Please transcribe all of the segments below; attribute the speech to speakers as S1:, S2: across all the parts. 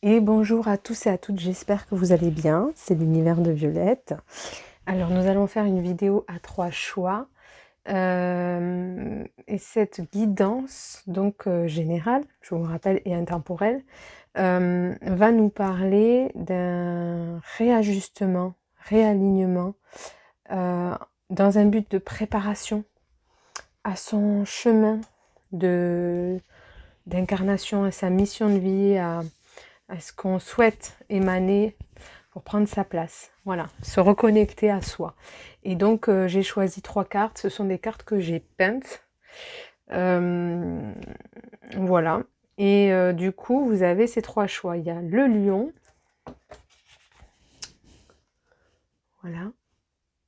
S1: Et bonjour à tous et à toutes, j'espère que vous allez bien. C'est l'univers de Violette. Alors nous allons faire une vidéo à 3 choix. Et cette guidance, donc générale, je vous rappelle, et intemporelle, va nous parler d'un réajustement, réalignement, euh, dans un but de préparation à son chemin de d'incarnation, à sa mission de vie, à ce qu'on souhaite émaner pour prendre sa place. Voilà, se reconnecter à soi. Et donc, j'ai choisi 3 cartes. Ce sont des cartes que j'ai peintes. Euh, voilà. Et du coup, vous avez ces 3 choix. Il y a le lion. Voilà.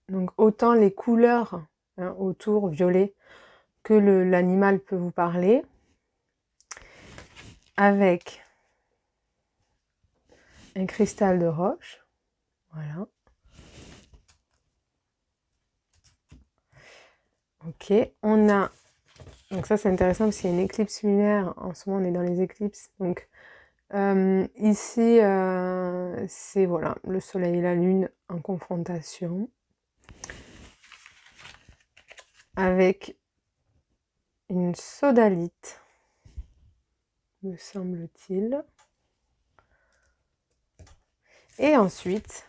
S1: Donc, autant les couleurs autour, violet, que l'animal peut vous parler. Avec un cristal de roche. Voilà. Ok. On a... Donc ça, c'est intéressant parce qu'il y a une éclipse lunaire. En ce moment, on est dans les éclipses. Donc, ici, c'est voilà, le soleil et la lune en confrontation avec une sodalite, me semble-t-il. Et ensuite,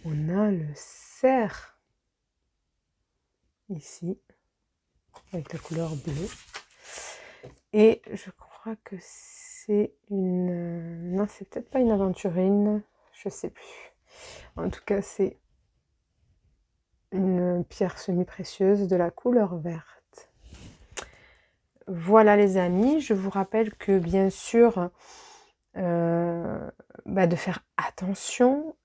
S1: on a le cerf ici, avec la couleur bleue. Et je crois que c'est une... Non, c'est peut-être pas une aventurine, je sais plus. En tout cas, c'est une pierre semi-précieuse de la couleur verte. Voilà les amis, je vous rappelle que bien sûr, de faire attention.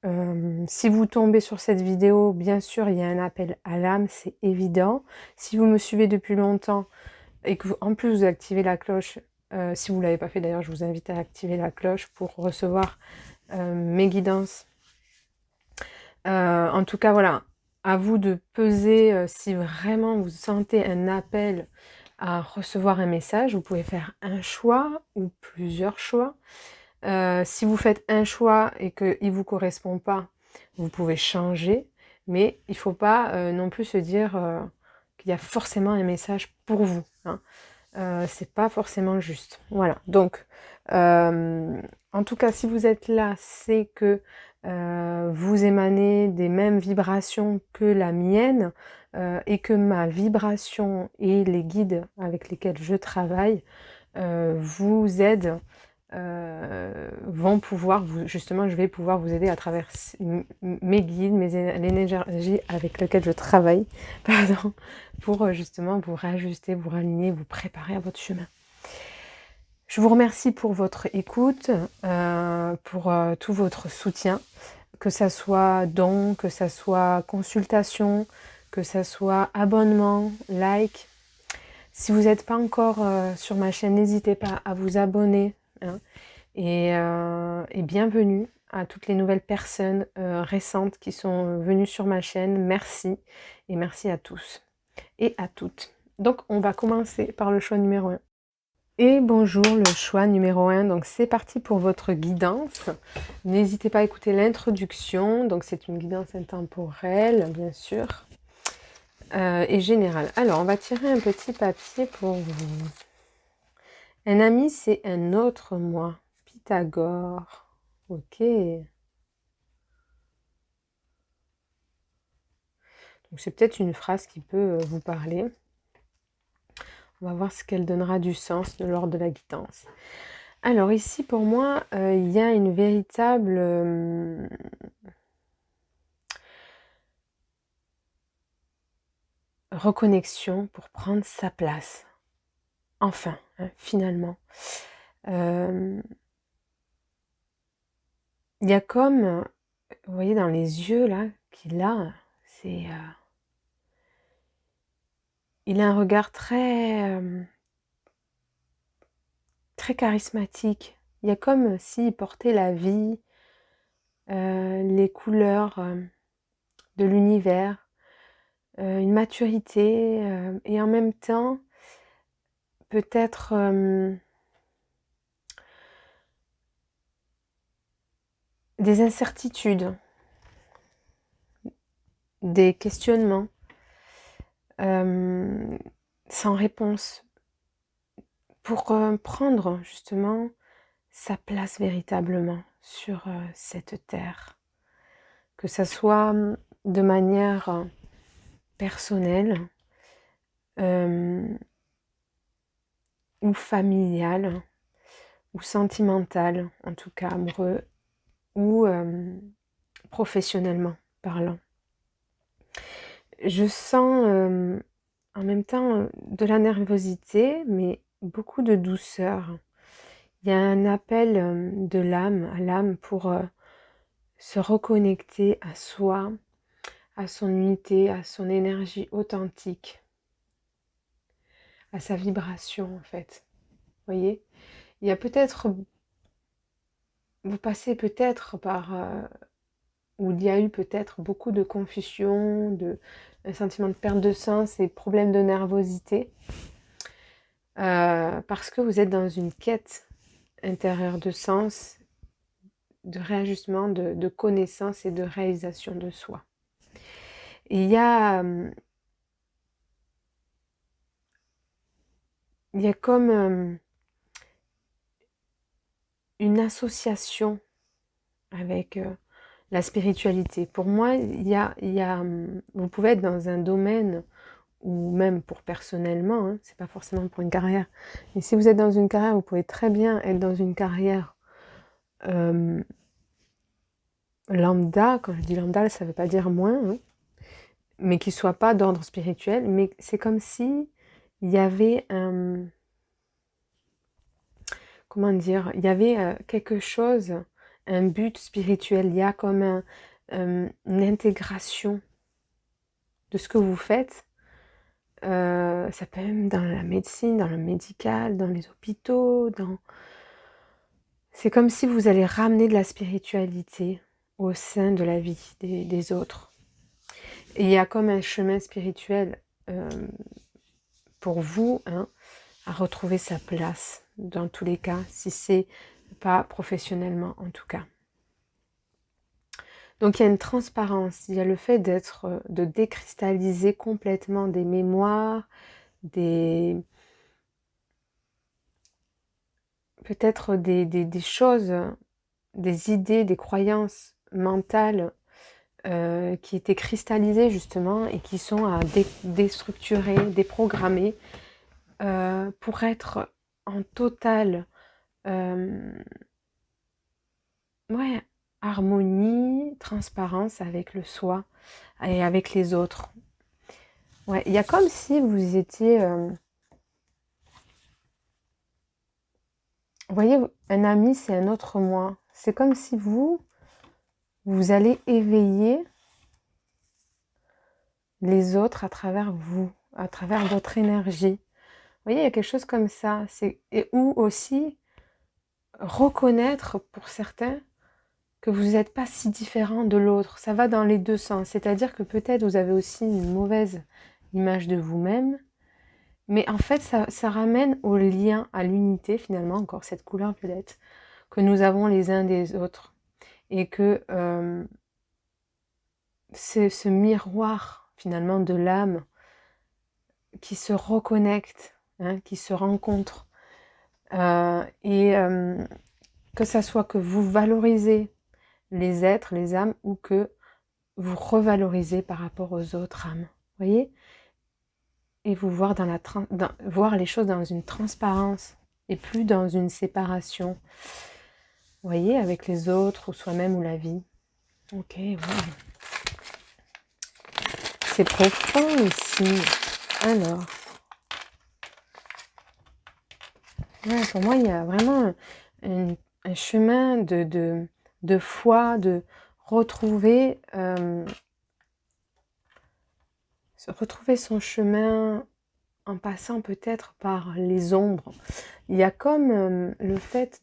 S1: Si vous tombez sur cette vidéo, bien sûr, il y a un appel à l'âme, c'est évident. Si vous me suivez depuis longtemps et que en plus vous activez la cloche, si vous ne l'avez pas fait d'ailleurs, je vous invite à activer la cloche pour recevoir mes guidances. En tout cas, voilà, à vous de peser si vraiment vous sentez un appel à recevoir un message. Vous pouvez faire un choix ou plusieurs choix. Si vous faites un choix et qu'il ne vous correspond pas, vous pouvez changer. Mais il ne faut pas non plus se dire qu'il y a forcément un message pour vous. Hein. C'est pas forcément juste. Voilà. Donc, en tout cas, si vous êtes là, c'est que vous émanez des mêmes vibrations que la mienne et que ma vibration et les guides avec lesquels je travaille vous aident, vont pouvoir, justement, je vais pouvoir vous aider à travers mes guides, l'énergie avec laquelle je travaille, pardon, pour justement vous réajuster, vous raligner, vous préparer à votre chemin. Je vous remercie pour votre écoute, pour tout votre soutien, que ça soit don, que ça soit consultation, que ça soit abonnement, like. Si vous n'êtes pas encore sur ma chaîne, n'hésitez pas à vous abonner. Hein, et bienvenue à toutes les nouvelles personnes récentes qui sont venues sur ma chaîne. Merci et merci à tous et à toutes. Donc on va commencer par le choix numéro 1. Et bonjour, le choix numéro 1, donc c'est parti pour votre guidance. N'hésitez pas à écouter l'introduction, donc c'est une guidance intemporelle, bien sûr, et générale. Alors, on va tirer un petit papier pour vous. Un ami, c'est un autre moi. Pythagore. Ok. Donc c'est peut-être une phrase qui peut vous parler. On va voir ce qu'elle donnera du sens lors de la guidance. Alors ici, pour moi, il y a une véritable reconnexion pour prendre sa place. Enfin, hein, finalement. Il y a comme, vous voyez, dans les yeux là, qu'il a, c'est... il a un regard très, très charismatique. Il y a comme s'il portait la vie, les couleurs de l'univers, une maturité, et en même temps, peut-être des incertitudes, des questionnements, sans réponse, pour prendre justement sa place véritablement sur cette terre. Que ça soit de manière personnelle ou familiale ou sentimentale, en tout cas amoureux, ou professionnellement parlant. Je sens en même temps de la nervosité, mais beaucoup de douceur. Il y a un appel de l'âme, à l'âme pour se reconnecter à soi, à son unité, à son énergie authentique, à sa vibration en fait. Vous voyez? Il y a peut-être, vous passez peut-être par, où il y a eu peut-être beaucoup de confusion, un sentiment de perte de sens et problèmes de nervosité, parce que vous êtes dans une quête intérieure de sens, de réajustement, de connaissance et de réalisation de soi. Et il y a comme une association avec la spiritualité. Pour moi, vous pouvez être dans un domaine, ou même pour personnellement, hein, c'est pas forcément pour une carrière, mais si vous êtes dans une carrière, vous pouvez très bien être dans une carrière lambda. Quand je dis lambda, ça veut pas dire moins, hein, mais qui soit pas d'ordre spirituel, mais c'est comme si il y avait comment dire, il y avait quelque chose, un but spirituel, il y a comme une intégration de ce que vous faites. Ça peut même dans la médecine, dans le médical, dans les hôpitaux, c'est comme si vous allez ramener de la spiritualité au sein de la vie des autres. Et il y a comme un chemin spirituel pour vous, hein, à retrouver sa place, dans tous les cas, si c'est pas professionnellement en tout cas. Donc il y a une transparence, il y a le fait de décristalliser complètement des mémoires, peut-être des choses, des idées, des croyances mentales qui étaient cristallisées justement et qui sont à déstructurer, déprogrammer pour être en totale ouais, harmonie, transparence avec le soi et avec les autres. Ouais, il y a comme si vous étiez... vous voyez, un ami, c'est un autre moi. C'est comme si vous allez éveiller les autres à travers vous, à travers votre énergie. Vous voyez, il y a quelque chose comme ça. Ou aussi reconnaître pour certains que vous n'êtes pas si différent de l'autre. Ça va dans les deux sens. C'est-à-dire que peut-être vous avez aussi une mauvaise image de vous-même, mais en fait, ça ramène au lien, à l'unité, finalement, encore cette couleur violette, que nous avons les uns des autres. Et que c'est ce miroir, finalement, de l'âme qui se reconnecte, hein, qui se rencontre. Que ça soit que vous valorisez les êtres, les âmes, ou que vous revalorisez par rapport aux autres âmes. Vous voyez? Et vous voir, voir les choses dans une transparence et plus dans une séparation. Vous voyez, avec les autres ou soi-même ou la vie. Ok, wow. C'est profond ici. Alors, ouais, pour moi, il y a vraiment un chemin de foi, de retrouver, retrouver son chemin en passant peut-être par les ombres. Il y a comme le fait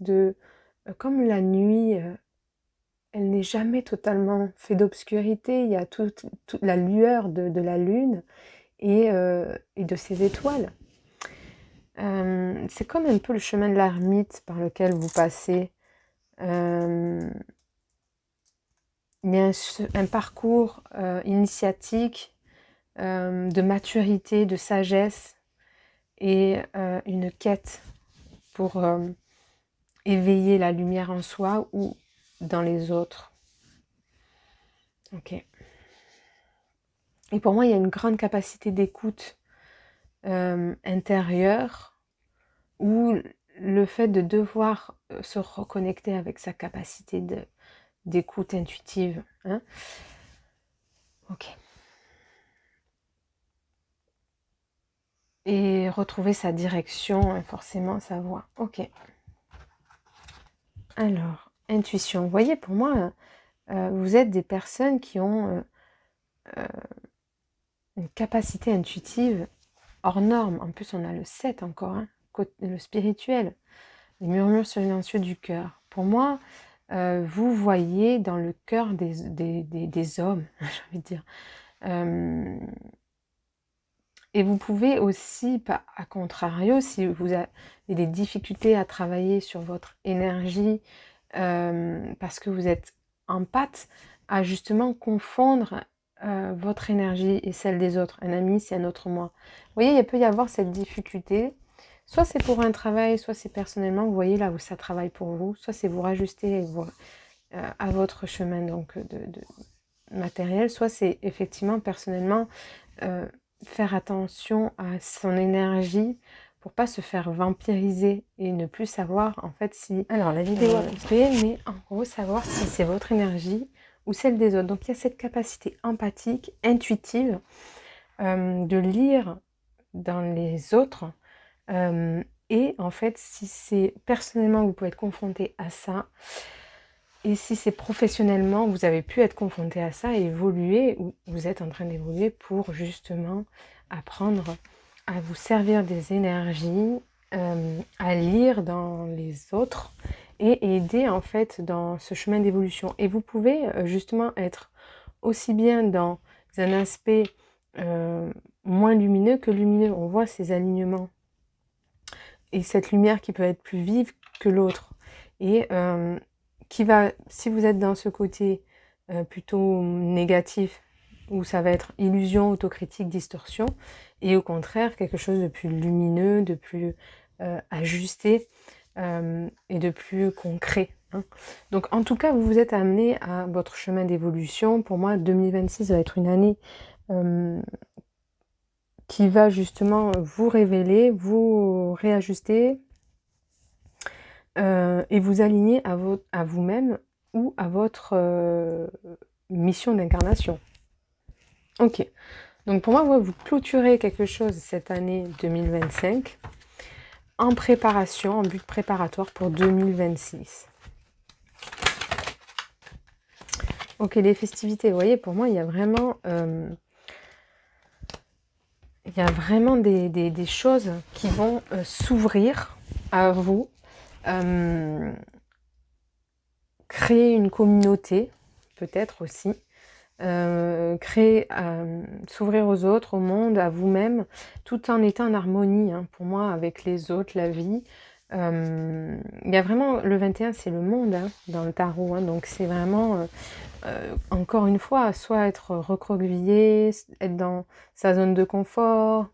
S1: comme la nuit, elle n'est jamais totalement faite d'obscurité, il y a toute la lueur de la lune et de ses étoiles. C'est comme un peu le chemin de l'ermite par lequel vous passez. il y a un parcours initiatique, de maturité, de sagesse et une quête pour éveiller la lumière en soi ou dans les autres. Ok. Et pour moi, il y a une grande capacité d'écoute intérieure où le fait de devoir se reconnecter avec sa capacité d'écoute intuitive. Hein. Ok. Et retrouver sa direction, forcément sa voix. Ok. Alors, intuition. Vous voyez, pour moi, vous êtes des personnes qui ont une capacité intuitive hors norme. En plus, on a le 7 encore, hein, le spirituel, les murmures silencieux du cœur. Pour moi, vous voyez dans le cœur des hommes, j'ai envie de dire. Et vous pouvez aussi, à contrario, si vous avez des difficultés à travailler sur votre énergie, parce que vous êtes en pâte, à justement confondre votre énergie et celle des autres. Un ami, c'est un autre moi. Vous voyez, il peut y avoir cette difficulté. Soit c'est pour un travail, soit c'est personnellement, vous voyez là où ça travaille pour vous, soit c'est vous rajuster à votre chemin donc de matériel, soit c'est effectivement personnellement faire attention à son énergie pour pas se faire vampiriser et ne plus savoir en fait si... Alors la vidéo a coupé, mais en gros savoir si c'est votre énergie ou celle des autres. Donc il y a cette capacité empathique, intuitive, de lire dans les autres. Et en fait, si c'est personnellement, vous pouvez être confronté à ça. Et si c'est professionnellement, vous avez pu être confronté à ça et évoluer, ou vous êtes en train d'évoluer pour justement apprendre à vous servir des énergies, à lire dans les autres et aider en fait dans ce chemin d'évolution. Et vous pouvez justement être aussi bien dans un aspect moins lumineux que lumineux. On voit ces alignements et cette lumière qui peut être plus vive que l'autre. Et qui va, si vous êtes dans ce côté plutôt négatif, où ça va être illusion, autocritique, distorsion, et au contraire, quelque chose de plus lumineux, de plus ajusté et de plus concret. Hein. Donc en tout cas, vous vous êtes amené à votre chemin d'évolution. Pour moi, 2026 va être une année qui va justement vous révéler, vous réajuster et vous aligner à vous-même ou à votre mission d'incarnation. Ok, donc pour moi, vous clôturez quelque chose cette année 2025 en préparation, en but préparatoire pour 2026. Ok, les festivités, vous voyez, pour moi, il y a vraiment... des choses qui vont s'ouvrir à vous, créer une communauté, peut-être aussi, s'ouvrir aux autres, au monde, à vous-même, tout en étant en harmonie, hein, pour moi, avec les autres, la vie. Il y a vraiment, le 21, c'est le monde hein, dans le tarot, hein, donc c'est vraiment... encore une fois, soit être recroquevillé, être dans sa zone de confort,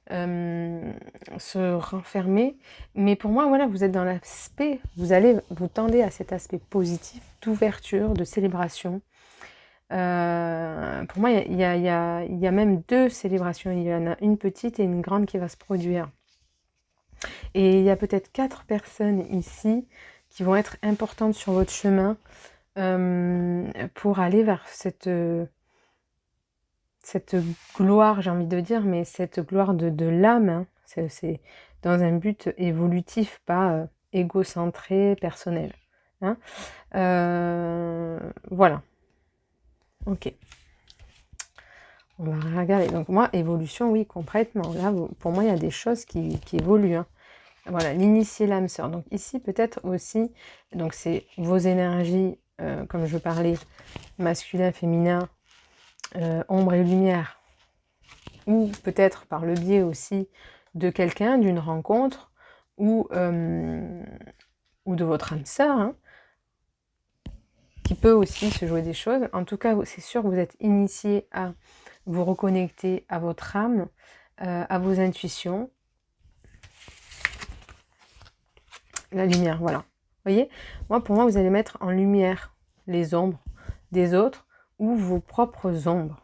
S1: se renfermer. Mais pour moi, voilà, vous êtes dans l'aspect, vous tendez à cet aspect positif, d'ouverture, de célébration. Pour moi, il y a même deux célébrations. Il y en a une petite et une grande qui va se produire. Et il y a peut-être 4 personnes ici qui vont être importantes sur votre chemin pour aller vers cette gloire, j'ai envie de dire, mais cette gloire de l'âme, hein, c'est dans un but évolutif, pas égocentré, personnel. Hein. Voilà. Ok. On va regarder. Donc moi, évolution, oui, complètement. Là, pour moi, il y a des choses qui évoluent. Hein. Voilà, l'initier l'âme sœur. Donc ici, peut-être aussi, donc c'est vos énergies, comme je parlais, masculin, féminin, ombre et lumière, ou peut-être par le biais aussi de quelqu'un, d'une rencontre, ou de votre âme sœur, hein, qu'il peut aussi se jouer des choses. En tout cas, c'est sûr que vous êtes initié à vous reconnecter à votre âme, à vos intuitions. La lumière, voilà. Vous voyez, pour moi, vous allez mettre en lumière les ombres des autres ou vos propres ombres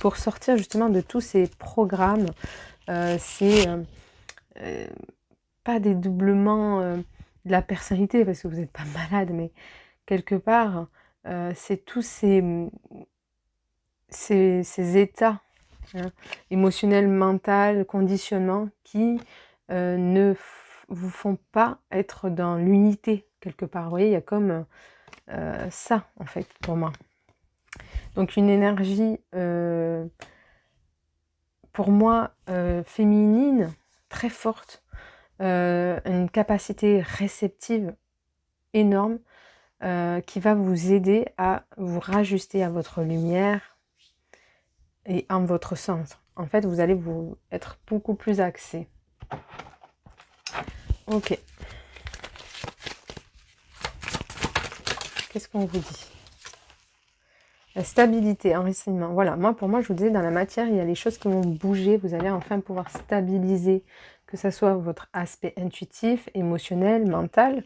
S1: pour sortir justement de tous ces programmes, pas des doublements de la personnalité parce que vous n'êtes pas malade, mais quelque part, c'est tous ces états hein, émotionnels, mentaux, conditionnements qui ne vous font pas être dans l'unité quelque part. Vous voyez, il y a comme ça en fait pour moi. Donc une énergie pour moi féminine très forte, une capacité réceptive énorme qui va vous aider à vous rajuster à votre lumière et en votre centre. En fait, vous allez vous être beaucoup plus axé. Ok. Qu'est-ce qu'on vous dit? La stabilité, enracinement. Voilà, pour moi, je vous disais, dans la matière, il y a les choses qui vont bouger. Vous allez enfin pouvoir stabiliser, que ce soit votre aspect intuitif, émotionnel, mental,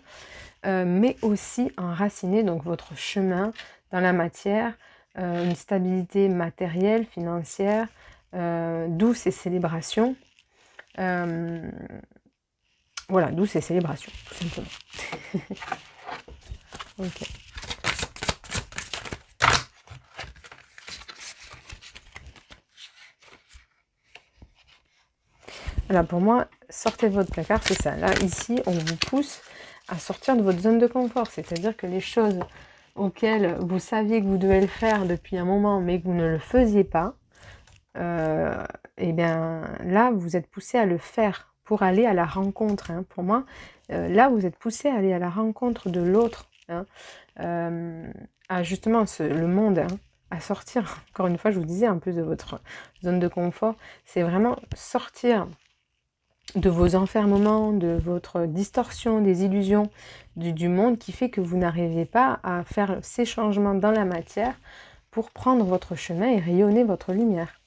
S1: mais aussi enraciner donc votre chemin dans la matière, une stabilité matérielle, financière, d'où ces célébrations. Voilà, d'où ces célébrations, tout simplement. Ok. Alors pour moi, sortez de votre placard, c'est ça. Là, ici, on vous pousse à sortir de votre zone de confort. C'est-à-dire que les choses auxquelles vous saviez que vous devez le faire depuis un moment, mais que vous ne le faisiez pas, et bien là, vous êtes poussé à le faire pour aller à la rencontre. Hein. Pour moi, là, vous êtes poussé à aller à la rencontre de l'autre, hein, à justement le monde, hein, à sortir. Encore une fois, je vous disais, un peu de votre zone de confort. C'est vraiment sortir de vos enfermements, de votre distorsion, des illusions du monde qui fait que vous n'arrivez pas à faire ces changements dans la matière pour prendre votre chemin et rayonner votre lumière.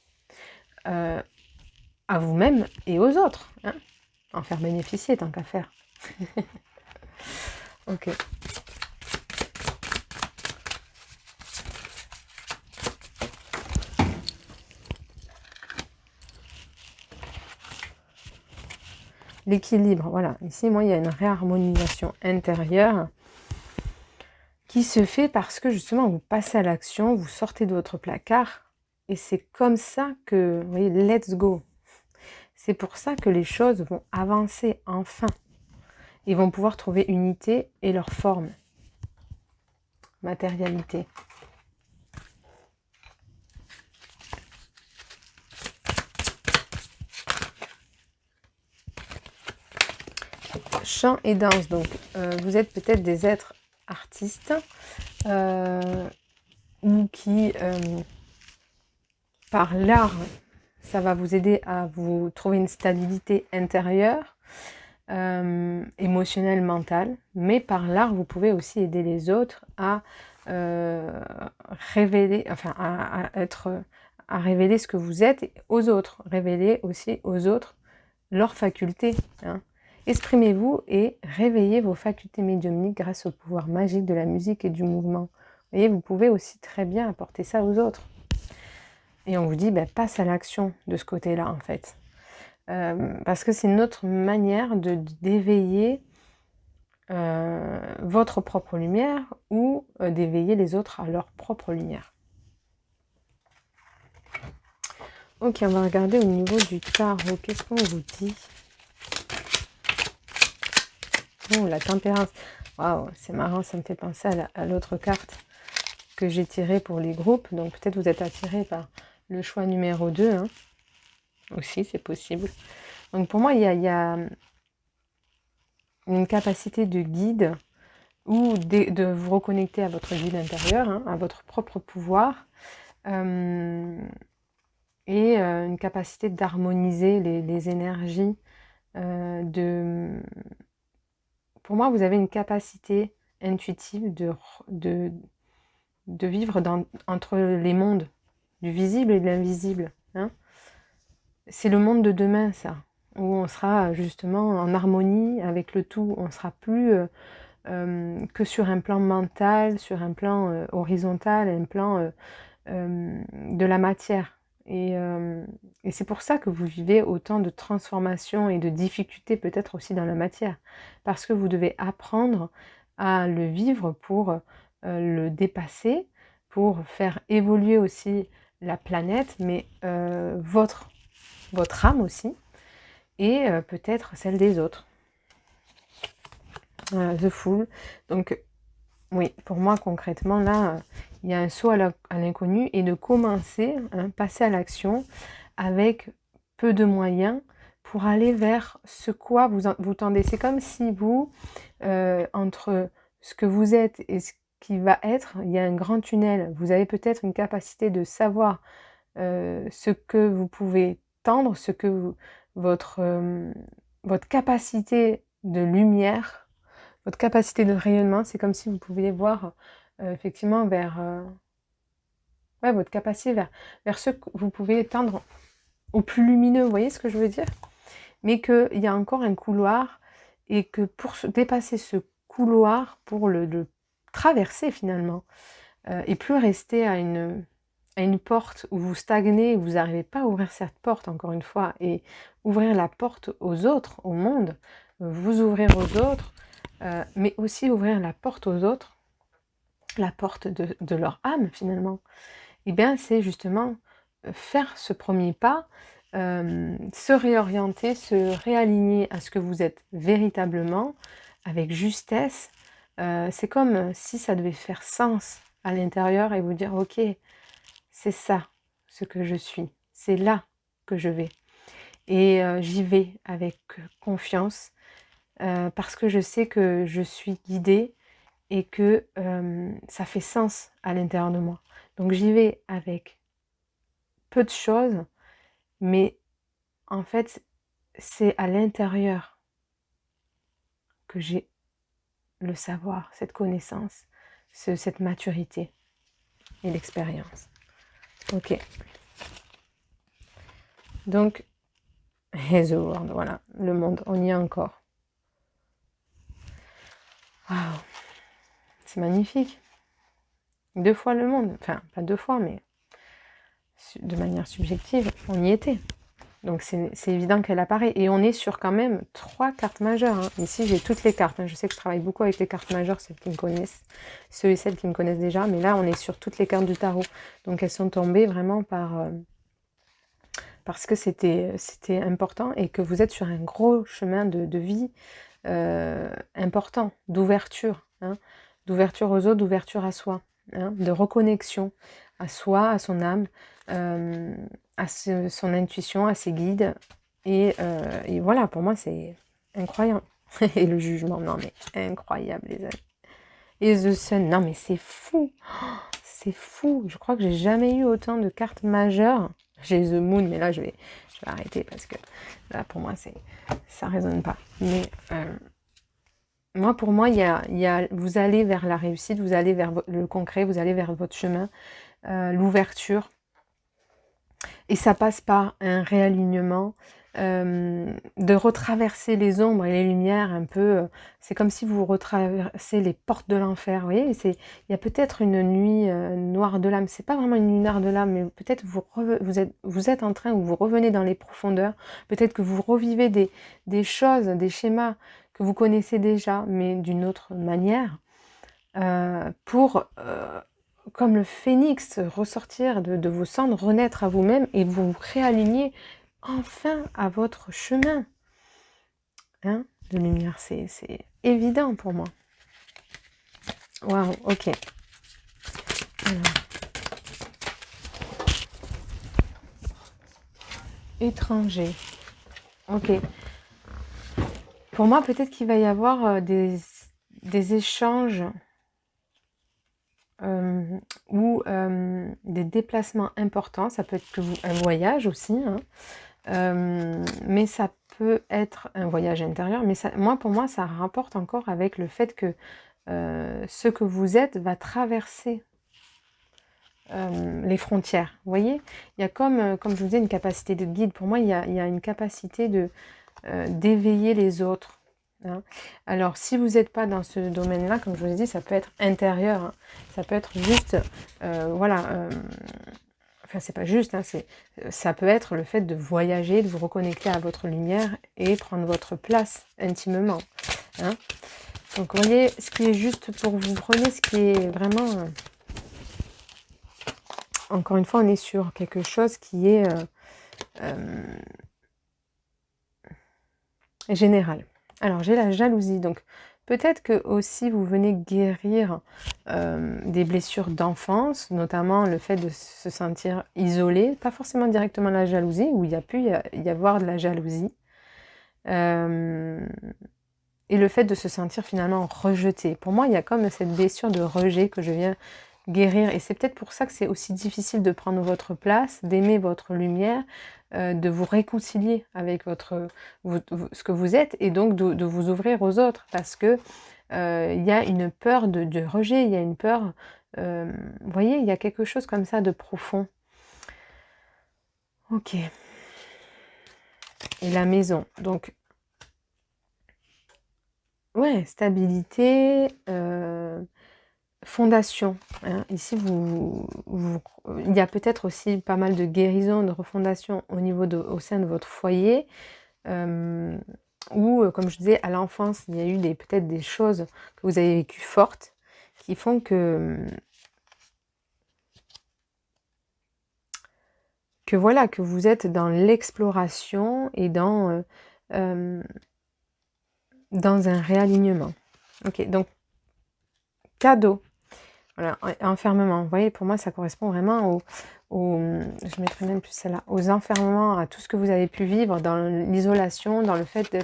S1: À vous-même et aux autres. Hein, en faire bénéficier tant qu'à faire. Ok. L'équilibre, voilà. Ici, moi, il y a une réharmonisation intérieure qui se fait parce que justement, vous passez à l'action, vous sortez de votre placard et c'est comme ça que, vous voyez, let's go. C'est pour ça que les choses vont avancer enfin. Ils vont pouvoir trouver unité et leur forme. Matérialité. Chant et danse, donc vous êtes peut-être des êtres artistes ou qui, par l'art, ça va vous aider à vous trouver une stabilité intérieure, émotionnelle, mentale, mais par l'art, vous pouvez aussi aider les autres à révéler, enfin à révéler ce que vous êtes aux autres, révéler aussi aux autres leurs facultés. Hein. Exprimez-vous et réveillez vos facultés médiumniques grâce au pouvoir magique de la musique et du mouvement. Vous voyez, vous pouvez aussi très bien apporter ça aux autres. Et on vous dit, passe à l'action de ce côté-là, en fait. Parce que c'est notre manière d'éveiller votre propre lumière ou d'éveiller les autres à leur propre lumière. Ok, on va regarder au niveau du tarot. Qu'est-ce qu'on vous dit? Oh, la tempérance. Waouh, c'est marrant, ça me fait penser à l'autre carte que j'ai tirée pour les groupes. Donc peut-être vous êtes attiré par le choix numéro 2. Hein. Aussi, c'est possible. Donc pour moi, il y a une capacité de guide ou de vous reconnecter à votre guide intérieur, hein, à votre propre pouvoir. Et une capacité d'harmoniser les énergies. Pour moi, vous avez une capacité intuitive de vivre entre les mondes, du visible et de l'invisible. Hein. C'est le monde de demain, ça, où on sera justement en harmonie avec le tout. On sera plus que sur un plan mental, sur un plan horizontal, un plan de la matière. Et c'est pour ça que vous vivez autant de transformations et de difficultés peut-être aussi dans la matière. Parce que vous devez apprendre à le vivre pour le dépasser, pour faire évoluer aussi la planète, mais votre âme aussi, et peut-être celle des autres. Voilà, The Fool. Donc, oui, pour moi, concrètement, là, il y a un saut à l'inconnu et de commencer, hein, passer à l'action avec peu de moyens pour aller vers ce quoi vous tendez. C'est comme si vous, entre ce que vous êtes et ce qui va être, il y a un grand tunnel. Vous avez peut-être une capacité de savoir ce que vous pouvez tendre, ce que votre capacité de lumière, votre capacité de rayonnement, c'est comme si vous pouviez voir effectivement vers ouais, votre capacité vers ce que vous pouvez tendre au plus lumineux, vous voyez ce que je veux dire? Mais qu'il y a encore un couloir et que pour dépasser ce couloir, pour le traverser finalement, et plus rester à une porte où vous stagnez, où vous n'arrivez pas à ouvrir cette porte, encore une fois, et ouvrir la porte aux autres, au monde, vous ouvrir aux autres, mais aussi ouvrir la porte aux autres, la porte de leur âme finalement, et bien c'est justement faire ce premier pas, se réorienter, se réaligner à ce que vous êtes véritablement, avec justesse. C'est comme si ça devait faire sens à l'intérieur et vous dire ok, c'est ça ce que je suis, c'est là que je vais. Et j'y vais avec confiance parce que je sais que je suis guidée et que ça fait sens à l'intérieur de moi. Donc j'y vais avec peu de choses, mais en fait, c'est à l'intérieur que j'ai le savoir, cette connaissance, cette maturité et l'expérience. Ok. Donc, the world, voilà, le monde, on y est encore. Waouh, c'est magnifique. 2 fois le monde, enfin, pas 2 fois, mais de manière subjective, on y était. Donc c'est évident qu'elle apparaît. Et on est sur quand même 3 cartes majeures. Hein. Ici, j'ai toutes les cartes. Hein. Je sais que je travaille beaucoup avec les cartes majeures, celles qui me connaissent, ceux et celles qui me connaissent déjà. Mais là, on est sur toutes les cartes du tarot. Donc elles sont tombées vraiment parce que c'était important et que vous êtes sur un gros chemin de vie important, d'ouverture. Hein, d'ouverture aux autres, d'ouverture à soi. Hein, de reconnexion à soi, à son âme, à son intuition, à ses guides. Et voilà, pour moi, c'est incroyable. Et le jugement, non mais incroyable, les amis. Et The Sun, non mais c'est fou. C'est fou. Je crois que j'ai jamais eu autant de cartes majeures. J'ai The Moon, mais là, je vais arrêter parce que là, pour moi, ça résonne pas. Mais moi, pour moi, vous allez vers la réussite, vous allez vers le concret, vous allez vers votre chemin, l'ouverture. Et ça passe par un réalignement, de retraverser les ombres et les lumières un peu. C'est comme si vous retraversez les portes de l'enfer, vous voyez. Il y a peut-être une nuit noire de l'âme. C'est pas vraiment une nuit noire de l'âme, mais peut-être vous êtes en train, ou vous revenez dans les profondeurs. Peut-être que vous revivez des choses, des schémas que vous connaissez déjà, mais d'une autre manière, pour comme le phénix, ressortir de vos cendres, renaître à vous-même et vous réaligner enfin à votre chemin hein, de lumière. C'est évident pour moi. Waouh, ok. Alors. Étranger. Ok. Pour moi, peut-être qu'il va y avoir des échanges ou des déplacements importants. Ça peut être un voyage aussi, hein. Mais ça peut être un voyage intérieur. Mais pour moi, ça rapporte encore avec le fait que ce que vous êtes va traverser les frontières. Vous voyez, il y a comme je vous disais, une capacité de guide. Pour moi, il y a une capacité d'éveiller les autres. Hein. Alors, si vous n'êtes pas dans ce domaine-là, comme je vous ai dit, ça peut être intérieur. Hein. Ça peut être juste, voilà. Enfin, c'est pas juste. Hein, ça peut être le fait de voyager, de vous reconnecter à votre lumière et prendre votre place intimement. Hein. Donc, vous voyez, ce qui est juste pour vous, prenez ce qui est vraiment... encore une fois, on est sur quelque chose qui est général. Alors, j'ai la jalousie. Donc, peut-être que aussi vous venez guérir des blessures d'enfance, notamment le fait de se sentir isolé, pas forcément directement la jalousie, où il y a pu y avoir de la jalousie. Et le fait de se sentir finalement rejeté. Pour moi, il y a comme cette blessure de rejet que je viens guérir. Et c'est peut-être pour ça que c'est aussi difficile de prendre votre place, d'aimer votre lumière, de vous réconcilier avec ce que vous êtes et donc de vous ouvrir aux autres. Parce que il y a une peur de rejet, il y a une peur... vous voyez, il y a quelque chose comme ça de profond. Ok. Et la maison. Donc, ouais, stabilité, fondation. Hein. Ici, il y a peut-être aussi pas mal de guérison, de refondation au sein de votre foyer. Ou, comme je disais, à l'enfance, il y a eu peut-être des choses que vous avez vécues fortes qui font que voilà, que vous êtes dans l'exploration et dans un réalignement. Ok, donc cadeau. Voilà, enfermement. Vous voyez, pour moi, ça correspond vraiment je mettrais même plus celle-là, aux enfermements, à tout ce que vous avez pu vivre dans l'isolation, dans le fait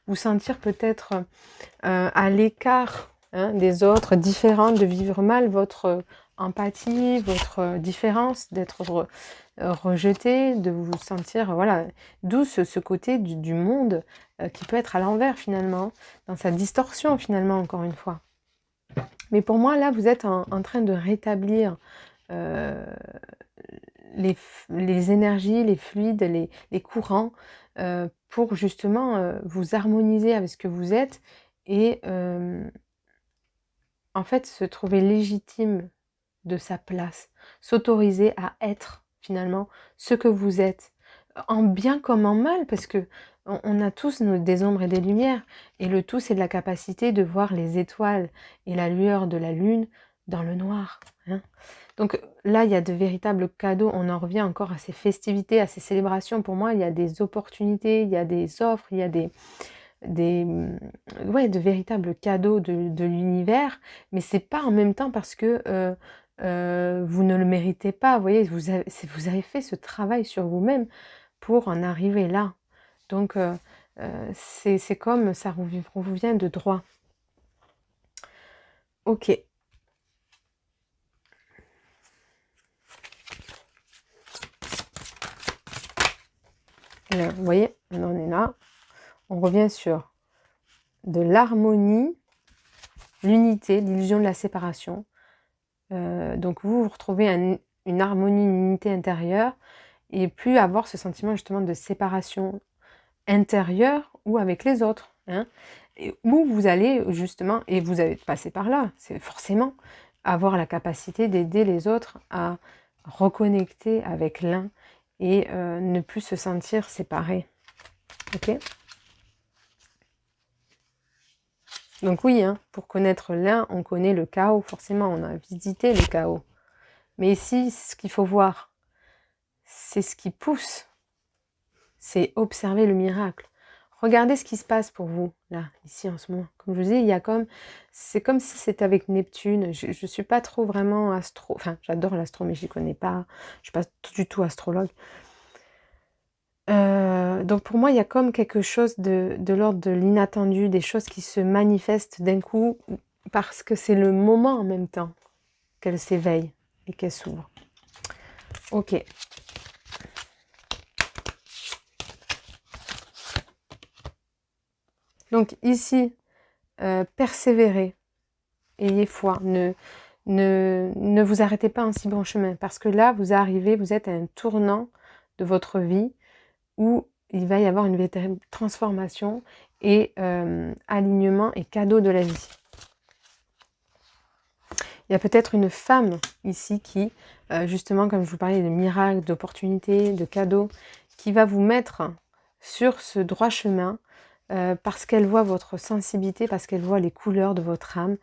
S1: vous sentir peut-être à l'écart hein, des autres, différent, de vivre mal votre empathie, votre différence, d'être rejeté, de vous sentir, voilà, d'où ce côté du monde qui peut être à l'envers finalement, dans sa distorsion finalement, encore une fois. Mais pour moi, là, vous êtes en train de rétablir les énergies, les fluides, les courants, pour justement vous harmoniser avec ce que vous êtes et en fait se trouver légitime de sa place, s'autoriser à être finalement ce que vous êtes, en bien comme en mal, parce que on a tous des ombres et des lumières, et le tout c'est de la capacité de voir les étoiles et la lueur de la lune dans le noir. Hein. Donc là, il y a de véritables cadeaux, on en revient encore à ces festivités, à ces célébrations. Pour moi, il y a des opportunités, il y a des offres, il y a ouais, de véritables cadeaux de l'univers, mais c'est pas en même temps parce que vous ne le méritez pas. Vous voyez, vous avez fait ce travail sur vous-même pour en arriver là. Donc, c'est comme ça vous vient de droit. Ok. Alors, vous voyez, on en est là. On revient sur de l'harmonie, l'unité, l'illusion de la séparation. Donc, vous retrouvez une harmonie, une unité intérieure et plus avoir ce sentiment justement de séparation intérieure ou avec les autres. Hein, où vous allez justement, et vous allez passer par là, c'est forcément avoir la capacité d'aider les autres à reconnecter avec l'un et ne plus se sentir séparés. Ok ? Donc oui, hein, pour connaître l'un, on connaît le chaos, forcément, on a visité le chaos. Mais ici, ce qu'il faut voir, c'est ce qui pousse, c'est observer le miracle. Regardez ce qui se passe pour vous, là, ici, en ce moment. Comme je vous dis, c'est comme si c'était avec Neptune. Je ne suis pas trop vraiment astro... Enfin, j'adore l'astro, mais je n'y connais pas. Je ne suis pas du tout astrologue. Donc pour moi, il y a comme quelque chose de l'ordre de l'inattendu, des choses qui se manifestent d'un coup, parce que c'est le moment en même temps qu'elle s'éveille et qu'elle s'ouvre. Ok. Donc ici, persévérez, ayez foi, ne vous arrêtez pas en si bon chemin, parce que là, vous arrivez, vous êtes à un tournant de votre vie où il va y avoir une véritable transformation et alignement et cadeau de la vie. Il y a peut-être une femme ici qui, justement, comme je vous parlais de miracles, d'opportunités, de cadeaux, qui va vous mettre sur ce droit chemin parce qu'elle voit votre sensibilité, parce qu'elle voit les couleurs de votre âme,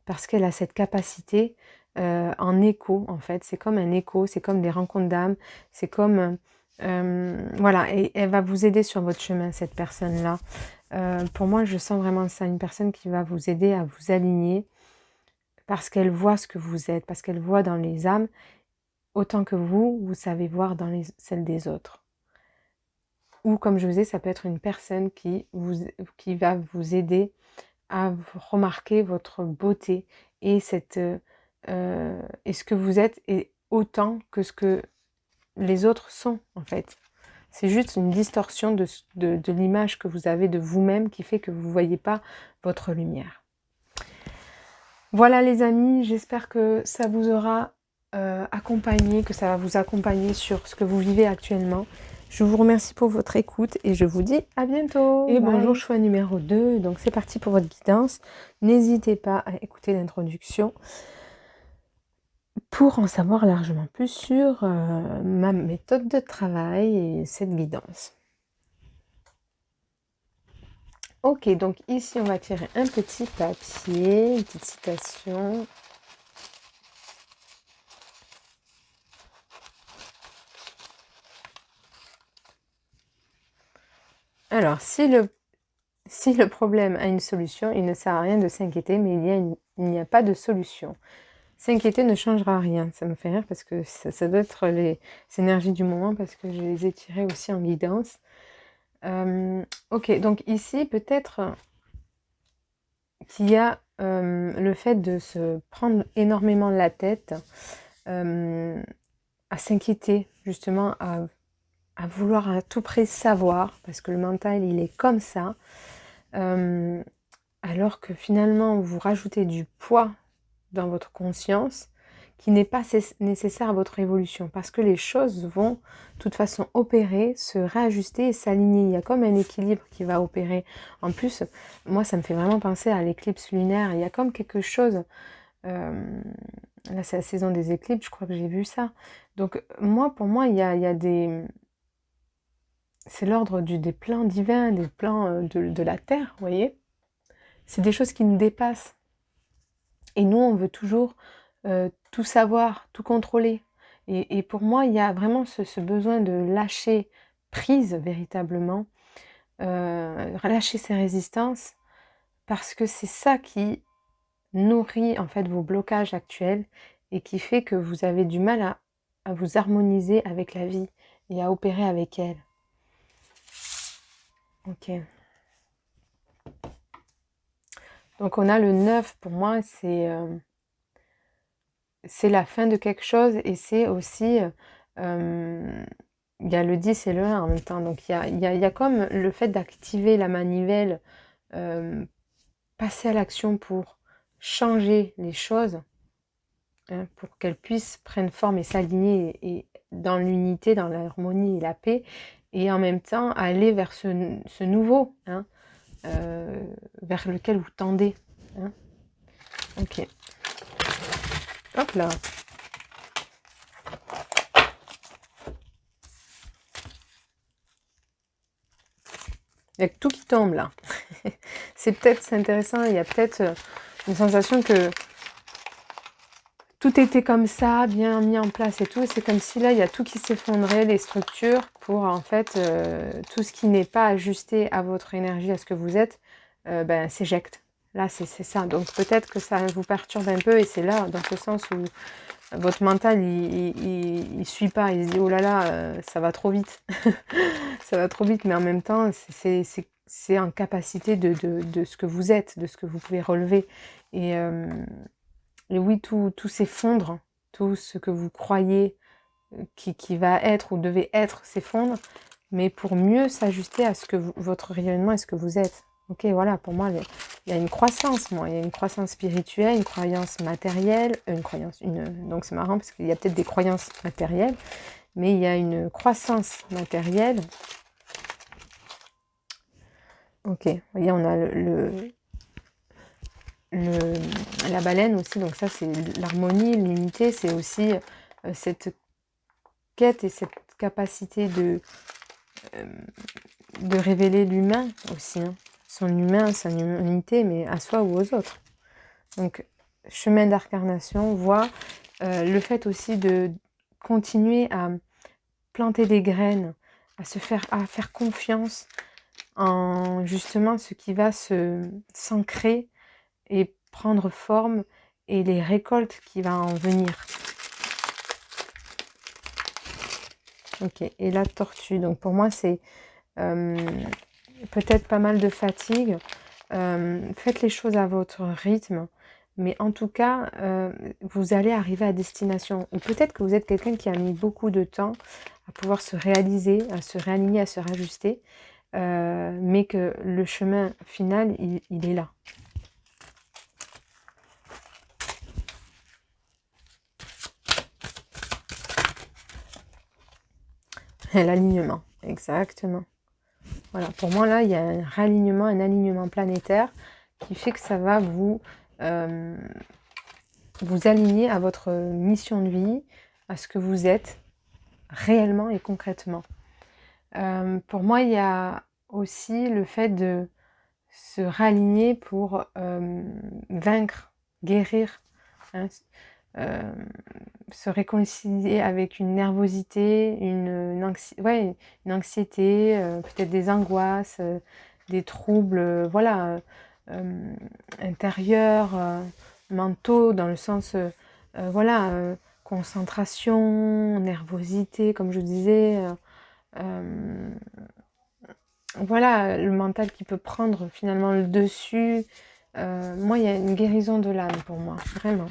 S1: parce qu'elle a cette capacité en écho, en fait. C'est comme un écho, c'est comme des rencontres d'âme, c'est comme... voilà, et elle va vous aider sur votre chemin, cette personne-là. Pour moi, je sens vraiment ça, une personne qui va vous aider à vous aligner, parce qu'elle voit ce que vous êtes, parce qu'elle voit dans les âmes, autant que vous savez voir dans celles des autres. Ou comme je vous disais, ça peut être une personne qui va vous aider à remarquer votre beauté et, et ce que vous êtes, et autant que ce que les autres sont, en fait. C'est juste une distorsion de l'image que vous avez de vous-même qui fait que vous ne voyez pas votre lumière. Voilà les amis, j'espère que ça vous aura accompagné, que ça va vous accompagner sur ce que vous vivez actuellement. Je vous remercie pour votre écoute et je vous dis à bientôt. Et bonjour, choix numéro 2. Donc c'est parti pour votre guidance. N'hésitez pas à écouter l'introduction pour en savoir largement plus sur ma méthode de travail et cette guidance. Ok, donc ici on va tirer un petit papier, une petite citation. Alors, si le problème a une solution, il ne sert à rien de s'inquiéter, mais il n'y a pas de solution. S'inquiéter ne changera rien. Ça me fait rire parce que ça doit être les énergies du moment, parce que je les ai tirées aussi en guidance. Ok, donc ici, peut-être qu'il y a le fait de se prendre énormément la tête, à s'inquiéter, justement, à vouloir à tout prix savoir, parce que le mental, il est comme ça, alors que finalement, vous rajoutez du poids dans votre conscience qui n'est pas nécessaire à votre évolution, parce que les choses vont de toute façon opérer, se réajuster et s'aligner. Il y a comme un équilibre qui va opérer. En plus, moi, ça me fait vraiment penser à l'éclipse lunaire. Il y a comme quelque chose... là, c'est la saison des éclipses, je crois que j'ai vu ça. Donc, pour moi, il y a des... C'est l'ordre des plans divins, des plans de la Terre, vous voyez. C'est des choses qui nous dépassent. Et nous, on veut toujours tout savoir, tout contrôler. Et pour moi, il y a vraiment ce besoin de lâcher prise, véritablement, lâcher ses résistances, parce que c'est ça qui nourrit en fait vos blocages actuels et qui fait que vous avez du mal à vous harmoniser avec la vie et à opérer avec elle. Ok. Donc on a le 9, pour moi, c'est la fin de quelque chose, et c'est aussi... il y a le 10 et le 1 en même temps. Donc il y a comme le fait d'activer la manivelle, passer à l'action pour changer les choses, hein, pour qu'elles puissent prendre forme et s'aligner et dans l'unité, dans l'harmonie et la paix, et en même temps aller vers ce nouveau, hein, vers lequel vous tendez. Hein. Ok. Hop là. Il y a tout qui tombe là. C'est intéressant, il y a peut-être une sensation que tout était comme ça, bien mis en place et tout. Et c'est comme si là, il y a tout qui s'effondrait, les structures, pour en fait, tout ce qui n'est pas ajusté à votre énergie, à ce que vous êtes, s'éjecte. Là, c'est ça. Donc peut-être que ça vous perturbe un peu, et c'est là, dans ce sens où votre mental, il suit pas, il se dit, oh là là, ça va trop vite. Ça va trop vite, mais en même temps, c'est en capacité de ce que vous êtes, de ce que vous pouvez relever. Et oui, tout s'effondre, tout ce que vous croyez qui va être ou devait être s'effondre, mais pour mieux s'ajuster à ce que votre rayonnement et ce que vous êtes. Ok, voilà, pour moi, il y a une croissance, moi. Il y a une croissance spirituelle, une croyance matérielle, donc c'est marrant parce qu'il y a peut-être des croyances matérielles, mais il y a une croissance matérielle. Ok, vous voyez, on a la baleine aussi, donc ça c'est l'harmonie, l'unité, c'est aussi cette quête et cette capacité de révéler l'humain aussi, hein. Son humain, son humanité, mais à soi ou aux autres. Donc, chemin d'incarnation voit le fait aussi de continuer à planter des graines, à faire confiance en justement ce qui va s'ancrer et prendre forme et les récoltes qui va en venir. Ok, et la tortue, donc pour moi c'est peut-être pas mal de fatigue. Faites les choses à votre rythme, mais en tout cas, vous allez arriver à destination. Ou peut-être que vous êtes quelqu'un qui a mis beaucoup de temps à pouvoir se réaliser, à se réaligner, à se rajuster, mais que le chemin final, il est là. L'alignement, exactement. Voilà, pour moi, là, il y a un réalignement, un alignement planétaire qui fait que ça va vous aligner à votre mission de vie, à ce que vous êtes réellement et concrètement. Pour moi, il y a aussi le fait de se réaligner pour vaincre, guérir, hein, se réconcilier avec une nervosité, une anxiété, peut-être des angoisses, des troubles, voilà, intérieurs, mentaux, dans le sens, voilà, concentration, nervosité, comme je disais, voilà, le mental qui peut prendre finalement le dessus. Moi, il y a une guérison de l'âme pour moi, vraiment.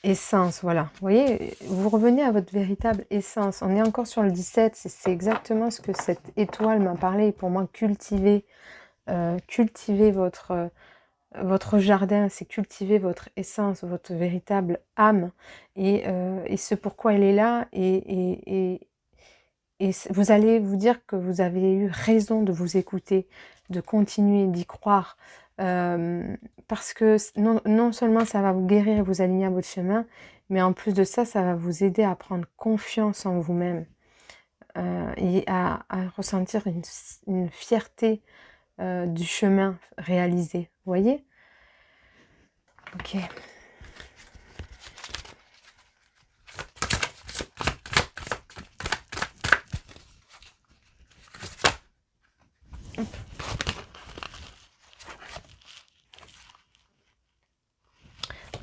S1: Essence, voilà. Vous voyez, vous revenez à votre véritable essence. On est encore sur le 17, c'est exactement ce que cette étoile m'a parlé. Pour moi, cultiver votre jardin, c'est cultiver votre essence, votre véritable âme et ce pourquoi elle est là. Et vous allez vous dire que vous avez eu raison de vous écouter, de continuer, d'y croire. Parce que non seulement ça va vous guérir et vous aligner à votre chemin, mais en plus de ça, ça va vous aider à prendre confiance en vous-même et à ressentir une fierté du chemin réalisé. Vous voyez? Ok.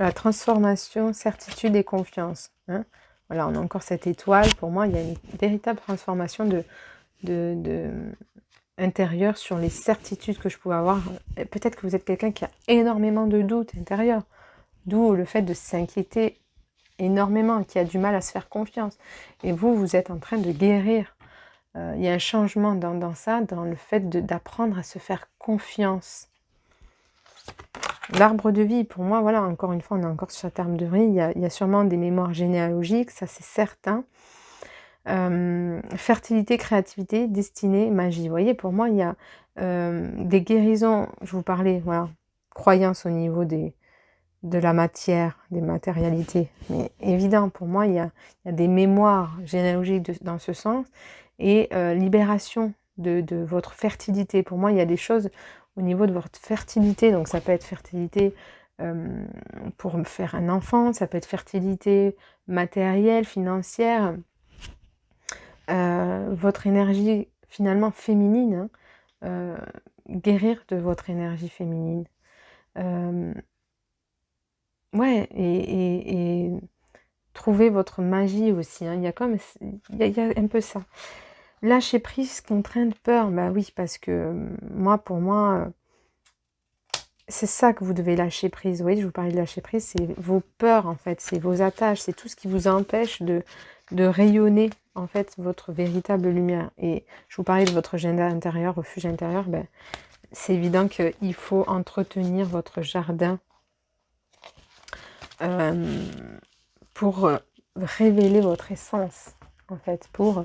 S1: La transformation, certitude et confiance. Hein. Voilà, on a encore cette étoile. Pour moi, il y a une véritable transformation intérieure sur les certitudes que je pouvais avoir. Peut-être que vous êtes quelqu'un qui a énormément de doutes intérieurs. D'où le fait de s'inquiéter énormément, qui a du mal à se faire confiance. Et vous êtes en train de guérir. Il y a un changement dans ça, dans le fait d'apprendre à se faire confiance. L'arbre de vie, pour moi, voilà, encore une fois, on est encore sur ce terme de vie, il y a sûrement des mémoires généalogiques, ça c'est certain. Fertilité, créativité, destinée, magie. Vous voyez, pour moi, il y a des guérisons, je vous parlais, voilà, croyances au niveau de la matière, des matérialités. Mais évident, pour moi, il y a des mémoires généalogiques dans ce sens, et libération de votre fertilité. Pour moi, il y a des choses au niveau de votre fertilité, donc ça peut être fertilité pour faire un enfant, ça peut être fertilité matérielle, financière, votre énergie finalement féminine, hein, guérir de votre énergie féminine. Ouais, et trouver votre magie aussi, hein. Il y a comme, il y a un peu ça. Lâcher prise, contrainte, peur, bah oui, parce que pour moi, c'est ça que vous devez lâcher prise. Vous voyez, je vous parlais de lâcher prise, c'est vos peurs en fait, c'est vos attaches, c'est tout ce qui vous empêche de rayonner en fait votre véritable lumière. Et je vous parlais de votre jardin intérieur, refuge intérieur, ben, c'est évident qu'il faut entretenir votre jardin pour révéler votre essence, en fait, pour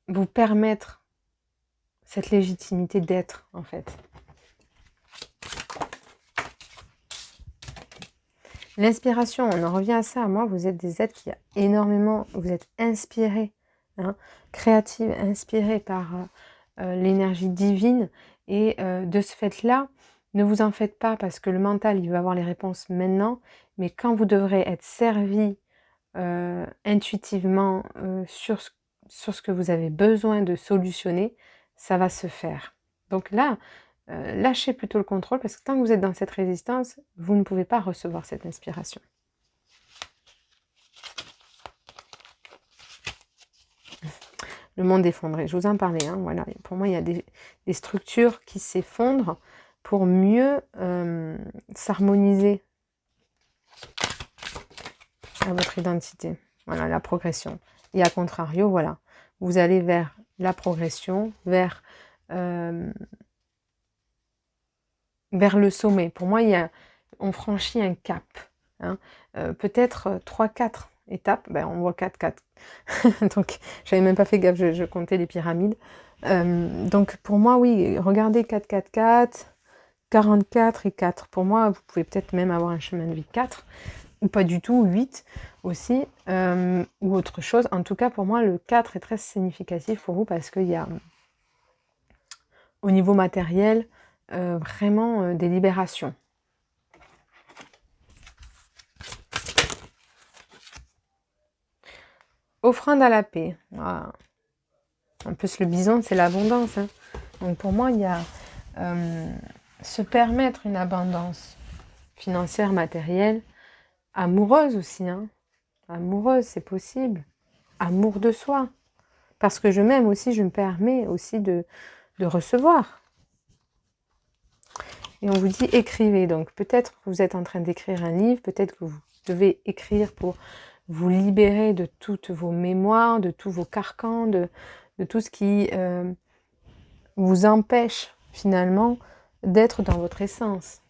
S1: vous permettre cette légitimité d'être, en fait. L'inspiration, on en revient à ça. Moi, vous êtes des êtres qui a énormément, vous êtes inspirés, hein, créatifs, inspirés par l'énergie divine. Et de ce fait-là, ne vous en faites pas parce que le mental, il va avoir les réponses maintenant. Mais quand vous devrez être servi intuitivement sur ce que vous avez besoin de solutionner, ça va se faire. Donc là, lâchez plutôt le contrôle parce que tant que vous êtes dans cette résistance, vous ne pouvez pas recevoir cette inspiration. Le monde effondré, je vous en parlais, hein, voilà. Pour moi, il y a des structures qui s'effondrent pour mieux s'harmoniser à votre identité. Voilà, la progression. Et à contrario, voilà, vous allez vers la progression, vers le sommet. Pour moi, on franchit un cap. Hein. Peut-être 3-4 étapes. Ben, on voit 4. Donc, j'avais même pas fait gaffe, je comptais les pyramides. Donc, pour moi, oui, regardez 4, 44 et 4. Pour moi, vous pouvez peut-être même avoir un chemin de vie 4, ou pas du tout, 8 aussi, ou autre chose. En tout cas, pour moi, le 4 est très significatif pour vous parce qu'il y a, au niveau matériel, vraiment des libérations. Offrande à la paix. Voilà. En plus, le bison, c'est l'abondance. Hein. Donc pour moi, il y a se permettre une abondance financière, matérielle, amoureuse aussi. Hein. Amoureuse, c'est possible. Amour de soi. Parce que je m'aime aussi, je me permets aussi de recevoir. Et on vous dit écrivez. Donc peut-être que vous êtes en train d'écrire un livre, peut-être que vous devez écrire pour vous libérer de toutes vos mémoires, de tous vos carcans, de tout ce qui vous empêche finalement d'être dans votre essence.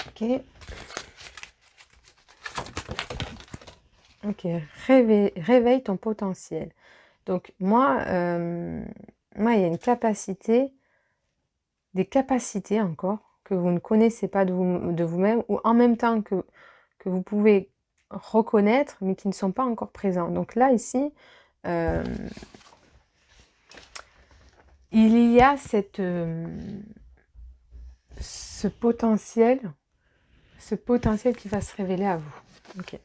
S1: Ok. Ok, réveille ton potentiel. Donc moi, il y a une capacité, des capacités encore, que vous ne connaissez pas de vous-même, ou en même temps que vous pouvez reconnaître, mais qui ne sont pas encore présents. Donc là, ici, il y a ce potentiel qui va se révéler à vous. Ok.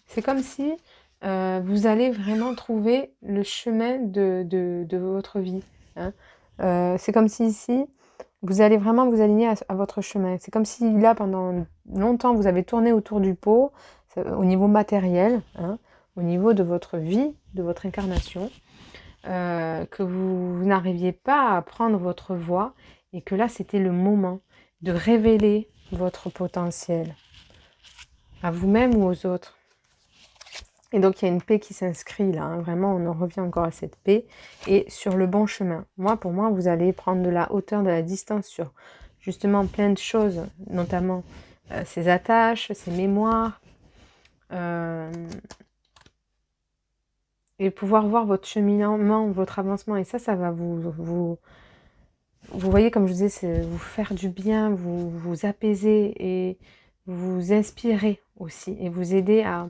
S1: C'est comme si vous allez vraiment trouver le chemin de votre vie. Hein. C'est comme si ici, vous allez vraiment vous aligner à votre chemin. C'est comme si là, pendant longtemps, vous avez tourné autour du pot, au niveau matériel, hein, au niveau de votre vie, de votre incarnation, que vous n'arriviez pas à prendre votre voix et que là, c'était le moment de révéler votre potentiel à vous-même ou aux autres. Et donc, il y a une paix qui s'inscrit là. Hein. Vraiment, on en revient encore à cette paix. Et sur le bon chemin. Pour moi, vous allez prendre de la hauteur, de la distance sur justement plein de choses. Notamment ces attaches, ces mémoires. Et pouvoir voir votre cheminement, votre avancement. Et ça va vous voyez, comme je disais, c'est vous faire du bien, vous apaiser et vous inspirer aussi. Et vous aider à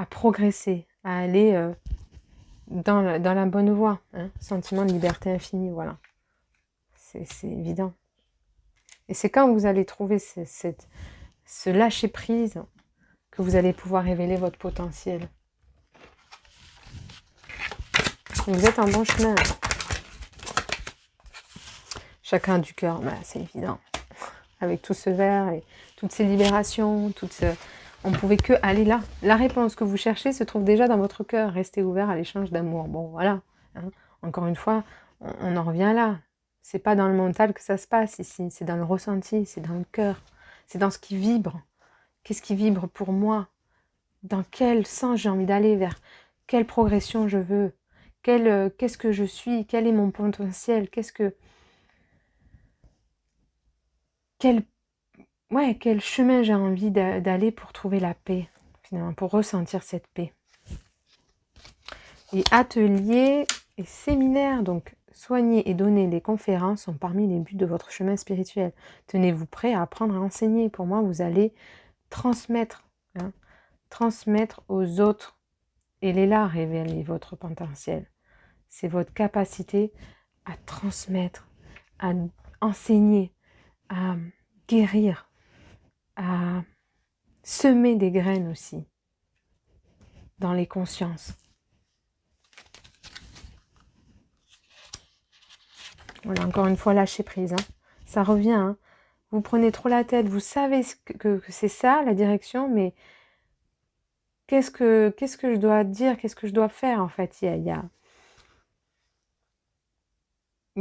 S1: progresser, à aller dans la bonne voie. Hein. Sentiment de liberté infinie, voilà. C'est évident. Et c'est quand vous allez trouver ce lâcher-prise que vous allez pouvoir révéler votre potentiel. Vous êtes en bon chemin. Chakra du cœur, c'est évident. Avec tout ce verre et toutes ces libérations, on ne pouvait que aller là. La réponse que vous cherchez se trouve déjà dans votre cœur. Restez ouvert à l'échange d'amour. Bon, voilà. Hein. Encore une fois, on en revient là. C'est pas dans le mental que ça se passe ici, c'est dans le ressenti, c'est dans le cœur, c'est dans ce qui vibre. Qu'est-ce qui vibre pour moi? Dans quel sens j'ai envie d'aller, vers quelle progression je veux? Qu'est-ce que je suis? Quel est mon potentiel? Quel, quel chemin j'ai envie d'aller pour trouver la paix, finalement, pour ressentir cette paix? Et ateliers et séminaires, donc soigner et donner des conférences sont parmi les buts de votre chemin spirituel. Tenez-vous prêt à apprendre à enseigner. Pour moi, vous allez transmettre, hein, transmettre aux autres. Et là, révéler votre potentiel. C'est votre capacité à transmettre, à enseigner, à guérir, à semer des graines aussi dans les consciences. Voilà, encore une fois, lâcher prise. Hein. Ça revient. Hein. Vous prenez trop la tête. Vous savez que c'est ça, la direction, mais qu'est-ce que je dois dire? Qu'est-ce que je dois faire, en fait? Il y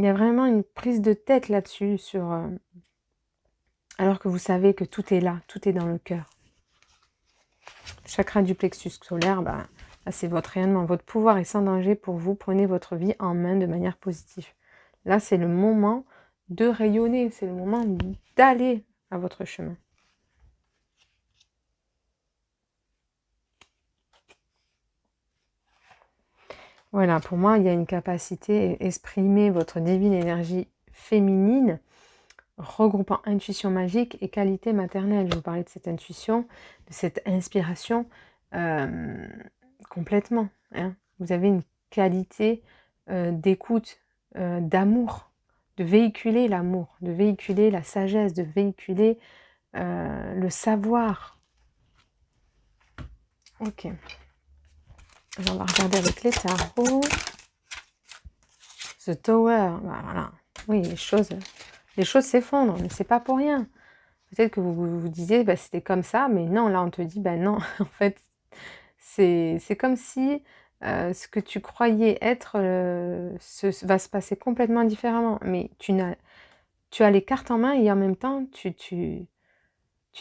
S1: a vraiment une prise de tête là-dessus, alors que vous savez que tout est là, tout est dans le cœur. Chakra du plexus solaire, là, c'est votre rayonnement. Votre pouvoir est sans danger pour vous. Prenez votre vie en main de manière positive. Là, c'est le moment de rayonner. C'est le moment d'aller à votre chemin. Voilà, pour moi, il y a une capacité à exprimer votre divine énergie féminine, regroupant intuition magique et qualité maternelle. Je vous parlais de cette intuition, de cette inspiration complètement. Hein. Vous avez une qualité d'écoute, d'amour, de véhiculer l'amour, de véhiculer la sagesse, de véhiculer le savoir. Ok. Alors, on va regarder avec les tarots. The Tower, bah, voilà. Oui, les choses s'effondrent, mais c'est pas pour rien. Peut-être que vous vous disiez, bah, c'était comme ça, mais non, là on te dit, bah non, en fait, c'est comme si ce que tu croyais être va se passer complètement différemment. Mais tu as les cartes en main et en même temps, tu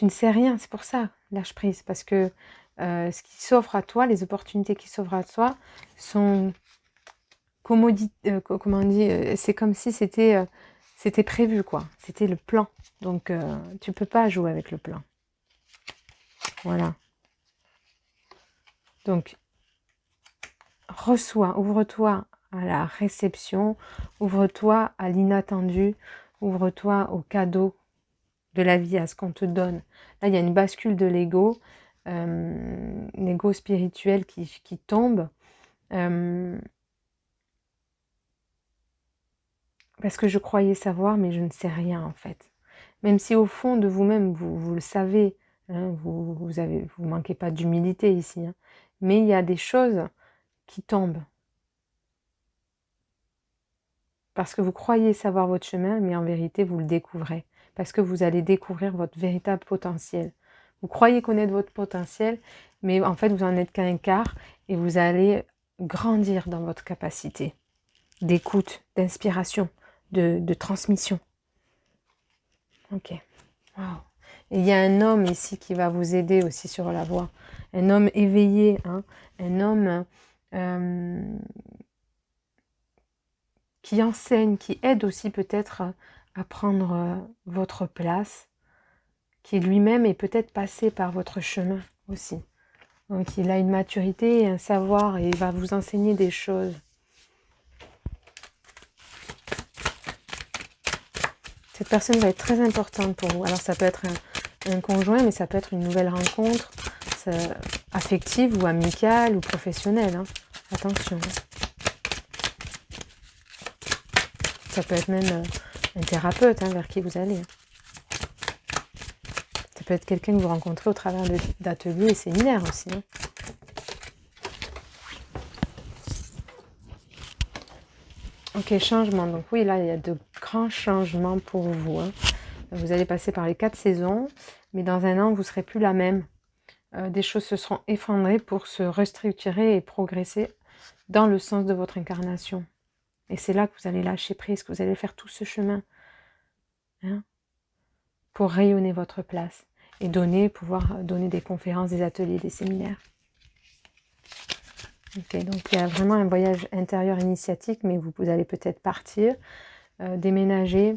S1: ne sais rien. C'est pour ça, lâche prise, parce que ce qui s'offre à toi, les opportunités qui s'offrent à toi sont comment on dit, c'est comme si c'était prévu, quoi. C'était le plan. Donc, tu peux pas jouer avec le plan. Voilà. Donc, reçois, ouvre-toi à la réception, ouvre-toi à l'inattendu, ouvre-toi au cadeau de la vie, à ce qu'on te donne. Là, il y a une bascule de l'ego, l'ego spirituel qui tombe. Parce que je croyais savoir, mais je ne sais rien en fait. Même si au fond de vous-même, vous le savez, hein, vous manquez pas d'humilité ici, hein, mais il y a des choses qui tombent. Parce que vous croyez savoir votre chemin, mais en vérité, vous le découvrez. Parce que vous allez découvrir votre véritable potentiel. Vous croyez connaître votre potentiel, mais en fait, vous n'en êtes qu'un quart et vous allez grandir dans votre capacité d'écoute, d'inspiration, de transmission. Ok. Wow. Et il y a un homme ici qui va vous aider aussi sur la voie. Un homme éveillé, hein, un homme qui enseigne, qui aide aussi peut-être à prendre votre place, qui lui-même est peut-être passé par votre chemin aussi. Donc il a une maturité et un savoir et il va vous enseigner des choses. Cette personne va être très importante pour vous. Alors ça peut être un conjoint, mais ça peut être une nouvelle rencontre affective ou amicale ou professionnelle. Hein. Attention. Ça peut être même un thérapeute vers qui vous allez. Ça peut être quelqu'un que vous rencontrez au travers d'ateliers et séminaires aussi. Hein. Ok, changement. Donc oui, là, il y a de grands changements pour vous. Hein. Vous allez passer par les 4 saisons, mais dans un an, vous ne serez plus la même. Des choses se seront effondrées pour se restructurer et progresser dans le sens de votre incarnation. Et c'est là que vous allez lâcher prise, que vous allez faire tout ce chemin, hein, pour rayonner votre place et pouvoir donner des conférences, des ateliers, des séminaires. Ok, donc il y a vraiment un voyage intérieur initiatique, mais vous allez peut-être partir, déménager,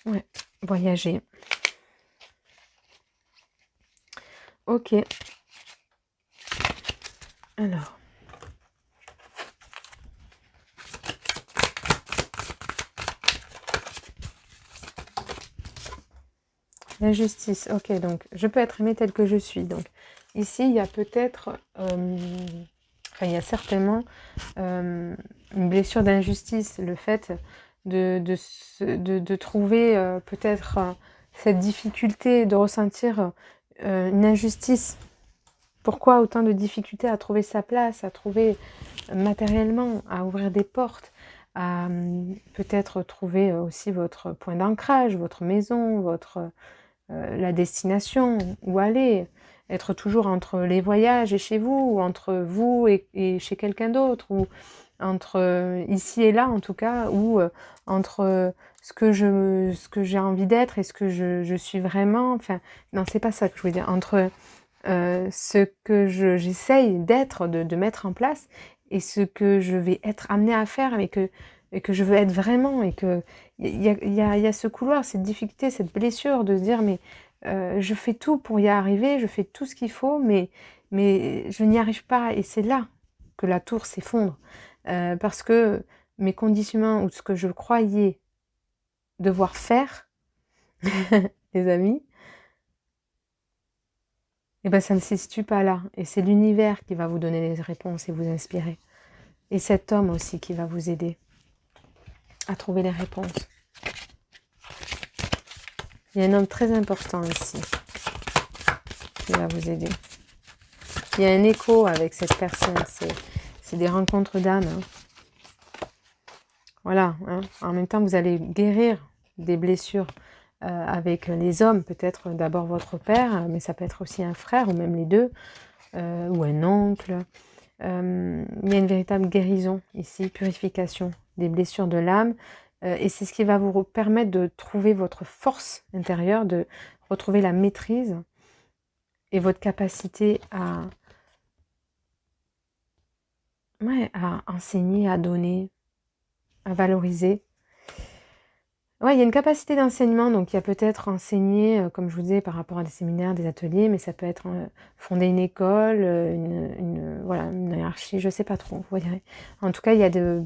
S1: ouais, voyager. Ok. Alors. L'injustice, ok, donc je peux être aimée telle que je suis. Donc ici, il y a peut-être, enfin il y a certainement une blessure d'injustice, le fait de trouver peut-être cette difficulté, de ressentir une injustice. Pourquoi autant de difficultés à trouver sa place, à trouver matériellement, à ouvrir des portes, à peut-être trouver aussi votre point d'ancrage, votre maison, la destination, où aller, être toujours entre les voyages et chez vous, ou entre vous et chez quelqu'un d'autre, ou entre ici et là en tout cas, ou entre ce que j'ai envie d'être et ce que je suis vraiment, enfin, non, c'est pas ça que je voulais dire, entre ce que j'essaye d'être, de mettre en place, et ce que je vais être amenée à faire, et que je veux être vraiment, et que il y a ce couloir, cette difficulté, cette blessure de se dire mais je fais tout pour y arriver, je fais tout ce qu'il faut, mais je n'y arrive pas, et c'est là que la tour s'effondre, parce que mes conditionnements ou ce que je croyais devoir faire, les amis, et ben ça ne se situe pas là, et c'est l'univers qui va vous donner les réponses et vous inspirer, et cet homme aussi qui va vous aider à trouver les réponses. Il y a un homme très important ici qui va vous aider. Il y a un écho avec cette personne, c'est des rencontres d'âme. Hein. Voilà, hein. En même temps vous allez guérir des blessures avec les hommes, peut-être d'abord votre père, mais ça peut être aussi un frère, ou même les deux, ou un oncle. Il y a une véritable guérison ici, purification des blessures de l'âme, et c'est ce qui va vous permettre de trouver votre force intérieure, de retrouver la maîtrise et votre capacité à enseigner, à donner, à valoriser. Ouais, il y a une capacité d'enseignement, donc il y a peut-être enseigner, comme je vous disais, par rapport à des séminaires, des ateliers, mais ça peut être fonder une école, voilà, une hiérarchie, je sais pas trop, vous voyez. En tout cas, il y a de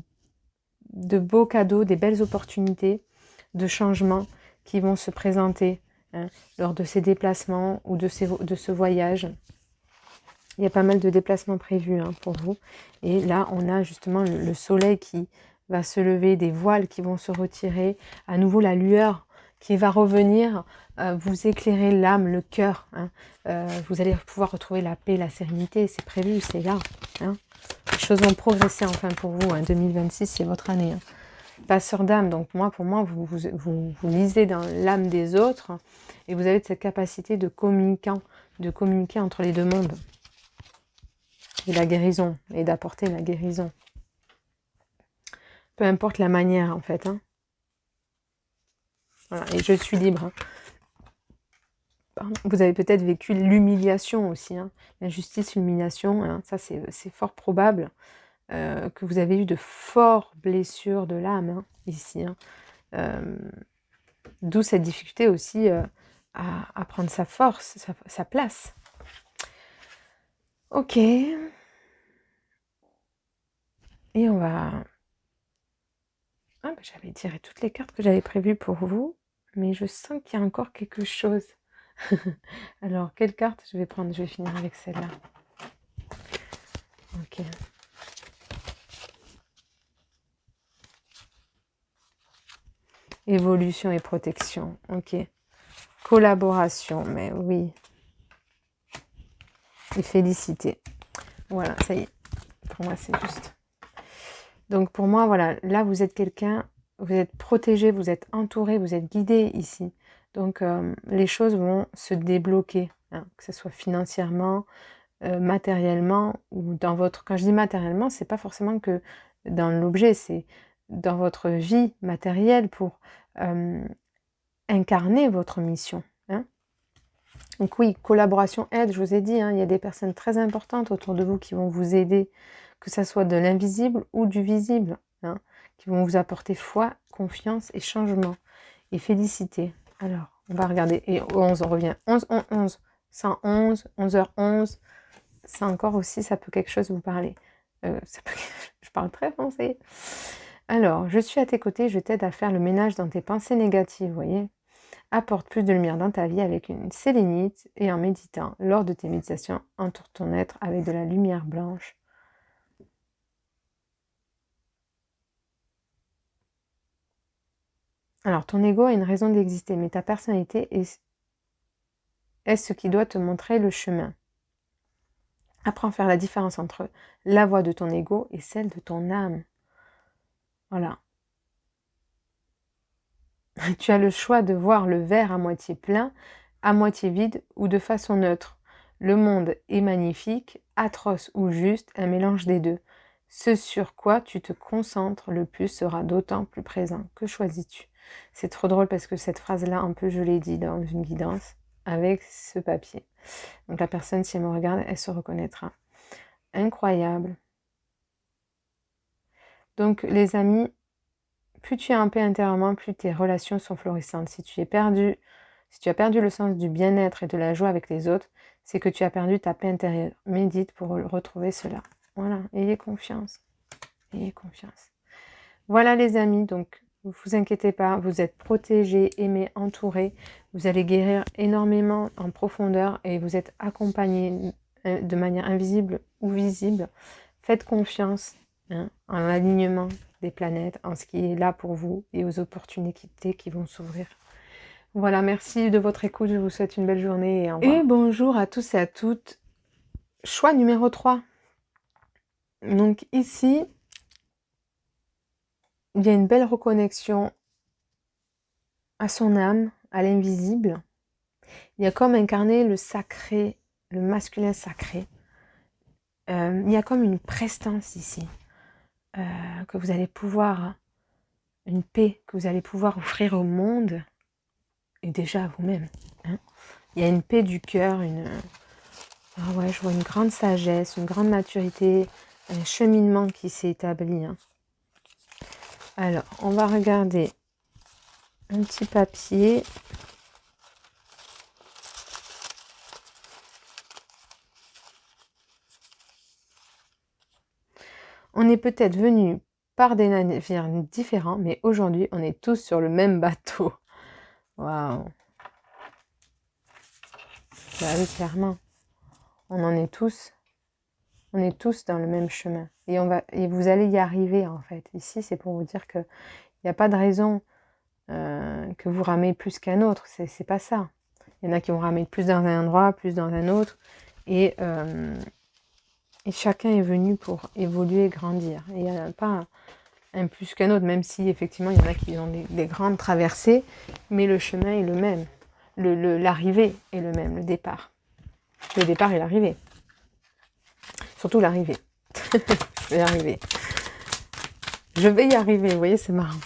S1: beaux cadeaux, des belles opportunités de changement qui vont se présenter, hein, lors de ces déplacements ou de ce voyage. Il y a pas mal de déplacements prévus, hein, pour vous. Et là, on a justement le soleil qui va se lever, des voiles qui vont se retirer, à nouveau la lueur qui va revenir, vous éclairer l'âme, le cœur. Hein. Vous allez pouvoir retrouver la paix, la sérénité, c'est prévu, c'est là. Hein. Les choses vont progresser enfin pour vous. Hein. 2026, c'est votre année. Hein. Passeur d'âme, donc pour moi, vous lisez dans l'âme des autres, et vous avez cette capacité de communiquer entre les deux mondes. Et la guérison, et d'apporter la guérison. Peu importe la manière, en fait. Hein. Voilà, et je suis libre. Hein. Pardon. Vous avez peut-être vécu l'humiliation aussi. Hein. L'injustice, l'humiliation, hein. Ça c'est fort probable que vous avez eu de fortes blessures de l'âme, hein, ici. Hein. D'où cette difficulté aussi à prendre sa force, sa place. Ok. Et on va... Ah, bah, j'avais tiré toutes les cartes que j'avais prévues pour vous, mais je sens qu'il y a encore quelque chose. Alors, quelle carte je vais prendre? Je vais finir avec celle-là. Ok. Évolution et protection. Ok. Collaboration, mais oui. Et félicité. Voilà, ça y est. Pour moi, c'est juste. Donc, pour moi, voilà. Là, vous êtes quelqu'un, vous êtes protégé, vous êtes entouré, vous êtes guidé ici. Donc, les choses vont se débloquer. Hein, que ce soit financièrement, matériellement ou dans votre... Quand je dis matériellement, c'est pas forcément que dans l'objet, c'est dans votre vie matérielle pour incarner votre mission. Hein. Donc oui, collaboration, aide, je vous ai dit, hein, il y a des personnes très importantes autour de vous qui vont vous aider, que ça soit de l'invisible ou du visible, hein, qui vont vous apporter foi, confiance et changement. Et félicité. Alors, on va regarder. Et 11, on revient. 11, 11, 11. 111, 11h11. Ça encore aussi, ça peut quelque chose vous parler. Je parle très français. Alors, je suis à tes côtés, je t'aide à faire le ménage dans tes pensées négatives, vous voyez. Apporte plus de lumière dans ta vie avec une sélénite et en méditant. Lors de tes méditations, entoure ton être avec de la lumière blanche. Alors, ton ego a une raison d'exister, mais ta personnalité est ce qui doit te montrer le chemin. Apprends à faire la différence entre la voix de ton ego et celle de ton âme. Voilà. Tu as le choix de voir le verre à moitié plein, à moitié vide ou de façon neutre. Le monde est magnifique, atroce ou juste, un mélange des deux. Ce sur quoi tu te concentres le plus sera d'autant plus présent. Que choisis-tu? C'est trop drôle parce que cette phrase-là, un peu, je l'ai dit dans une guidance avec ce papier. Donc la personne, si elle me regarde, elle se reconnaîtra. Incroyable. Donc les amis, plus tu es en paix intérieurement, plus tes relations sont florissantes. Si tu as perdu le sens du bien-être et de la joie avec les autres, c'est que tu as perdu ta paix intérieure. Médite pour retrouver cela. Voilà, ayez confiance. Ayez confiance. Voilà les amis, donc ne vous inquiétez pas, vous êtes protégés, aimés, entourés. Vous allez guérir énormément en profondeur et vous êtes accompagnés de manière invisible ou visible. Faites confiance en l'alignement des planètes, en ce qui est là pour vous et aux opportunités qui vont s'ouvrir. Voilà, merci de votre écoute, je vous souhaite une belle journée et au revoir. Et bonjour à tous et à toutes. Choix numéro 3. Donc ici, il y a une belle reconnexion à son âme, à l'invisible. Il y a comme incarné le sacré, le masculin sacré. Il y a comme une prestance ici, que vous allez pouvoir, une paix que vous allez pouvoir offrir au monde et déjà à vous-même. Hein. Il y a une paix du cœur, ah ouais, je vois une grande sagesse, une grande maturité, un cheminement qui s'est établi. Hein. Alors, on va regarder un petit papier. On est peut-être venu par des navires différents, mais aujourd'hui, on est tous sur le même bateau. Waouh! Bah oui, clairement. On en est tous. On est tous dans le même chemin. Et vous allez y arriver, en fait. Ici, c'est pour vous dire qu'il n'y a pas de raison que vous ramez plus qu'un autre. C'est pas ça. Il y en a qui vont ramer plus dans un endroit, plus dans un autre. Et chacun est venu pour évoluer, grandir. Et il n'y en a pas un plus qu'un autre, même si effectivement il y en a qui ont des grandes traversées, mais le chemin est le même. L'arrivée est le même, le départ. Le départ et l'arrivée. Surtout l'arrivée. Je vais y arriver. Je vais y arriver, vous voyez, c'est marrant.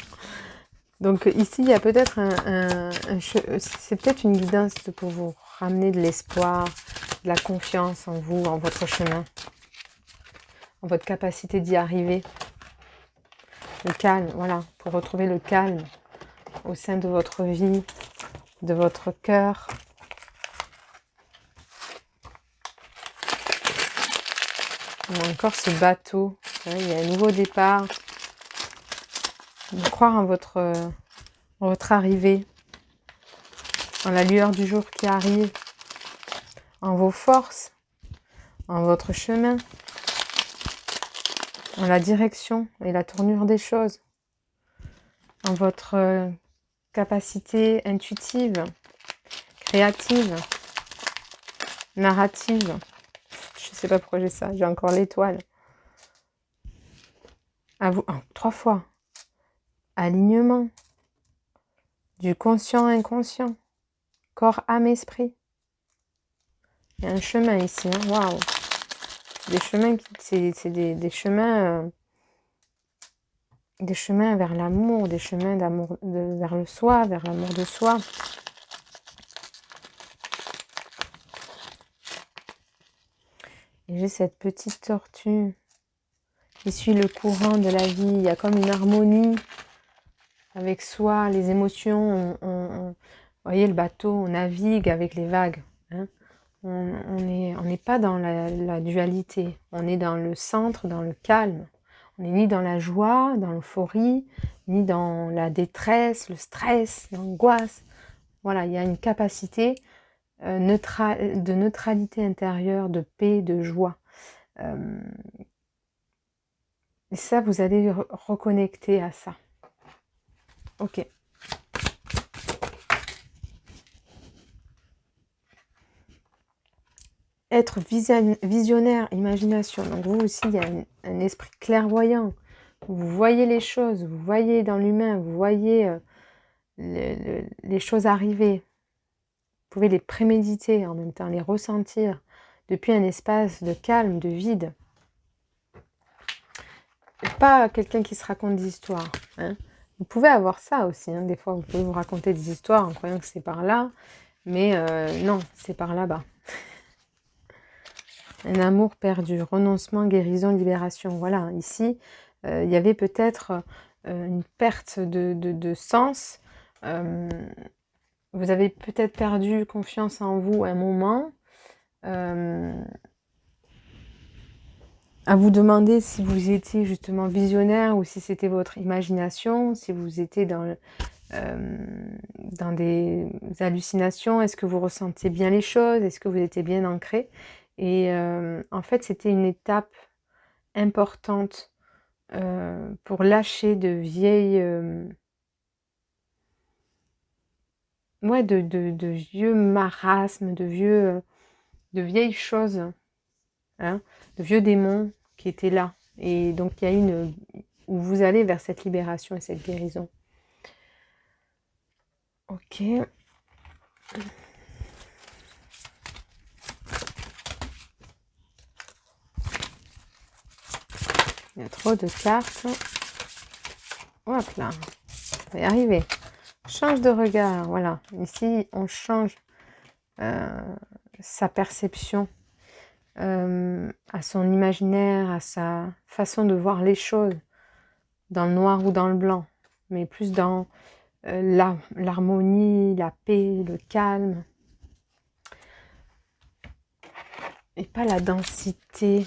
S1: Donc ici, il y a peut-être c'est peut-être une guidance pour vous ramener de l'espoir, de la confiance en vous, en votre chemin, en votre capacité d'y arriver. Le calme, voilà, pour retrouver le calme au sein de votre vie, de votre cœur. On a encore ce bateau, il y a un nouveau départ. De croire en votre arrivée, en la lueur du jour qui arrive, en vos forces, en votre chemin, en la direction et la tournure des choses, en votre capacité intuitive, créative, narrative. Je ne sais pas pourquoi j'ai ça, j'ai encore l'étoile. À vous, 3 fois. Alignement. Du conscient inconscient. Corps, âme, esprit. Il y a un chemin ici, hein. Waouh. des chemins, c'est des chemins vers l'amour, des chemins d'amour, vers le soi, vers l'amour de soi. Et j'ai cette petite tortue qui suit le courant de la vie. Il y a comme une harmonie avec soi, les émotions. Vous voyez le bateau, on navigue avec les vagues. Hein. On n'est pas dans la dualité. On est dans le centre, dans le calme. On n'est ni dans la joie, dans l'euphorie, ni dans la détresse, le stress, l'angoisse. Voilà, il y a une capacité de neutralité intérieure, de paix, de joie. Et ça, vous allez reconnecter à ça. Ok. Être visionnaire, imagination. Donc vous aussi, il y a un esprit clairvoyant. Vous voyez les choses, vous voyez dans l'humain, vous voyez les choses arriver. Vous pouvez les préméditer en même temps, les ressentir depuis un espace de calme, de vide. Pas quelqu'un qui se raconte des histoires. Hein. Vous pouvez avoir ça aussi. Hein. Des fois, vous pouvez vous raconter des histoires en croyant que c'est par là. Mais non, c'est par là-bas. Un amour perdu, renoncement, guérison, libération. Voilà, ici, il y avait peut-être une perte de sens. Vous avez peut-être perdu confiance en vous à un moment. À vous demander si vous étiez justement visionnaire ou si c'était votre imagination, si vous étiez dans des hallucinations, est-ce que vous ressentiez bien les choses, est-ce que vous étiez bien ancré. Et en fait, c'était une étape importante pour lâcher de vieilles... de vieux marasmes, de vieilles choses, hein, de vieux démons qui étaient là. Et donc, il y a où vous allez vers cette libération et cette guérison. Ok. Il y a trop de cartes. Hop là. On va y arriver. Change de regard. Voilà. Ici, on change sa perception à son imaginaire, à sa façon de voir les choses, dans le noir ou dans le blanc, mais plus dans l'harmonie, la paix, le calme, et pas la densité.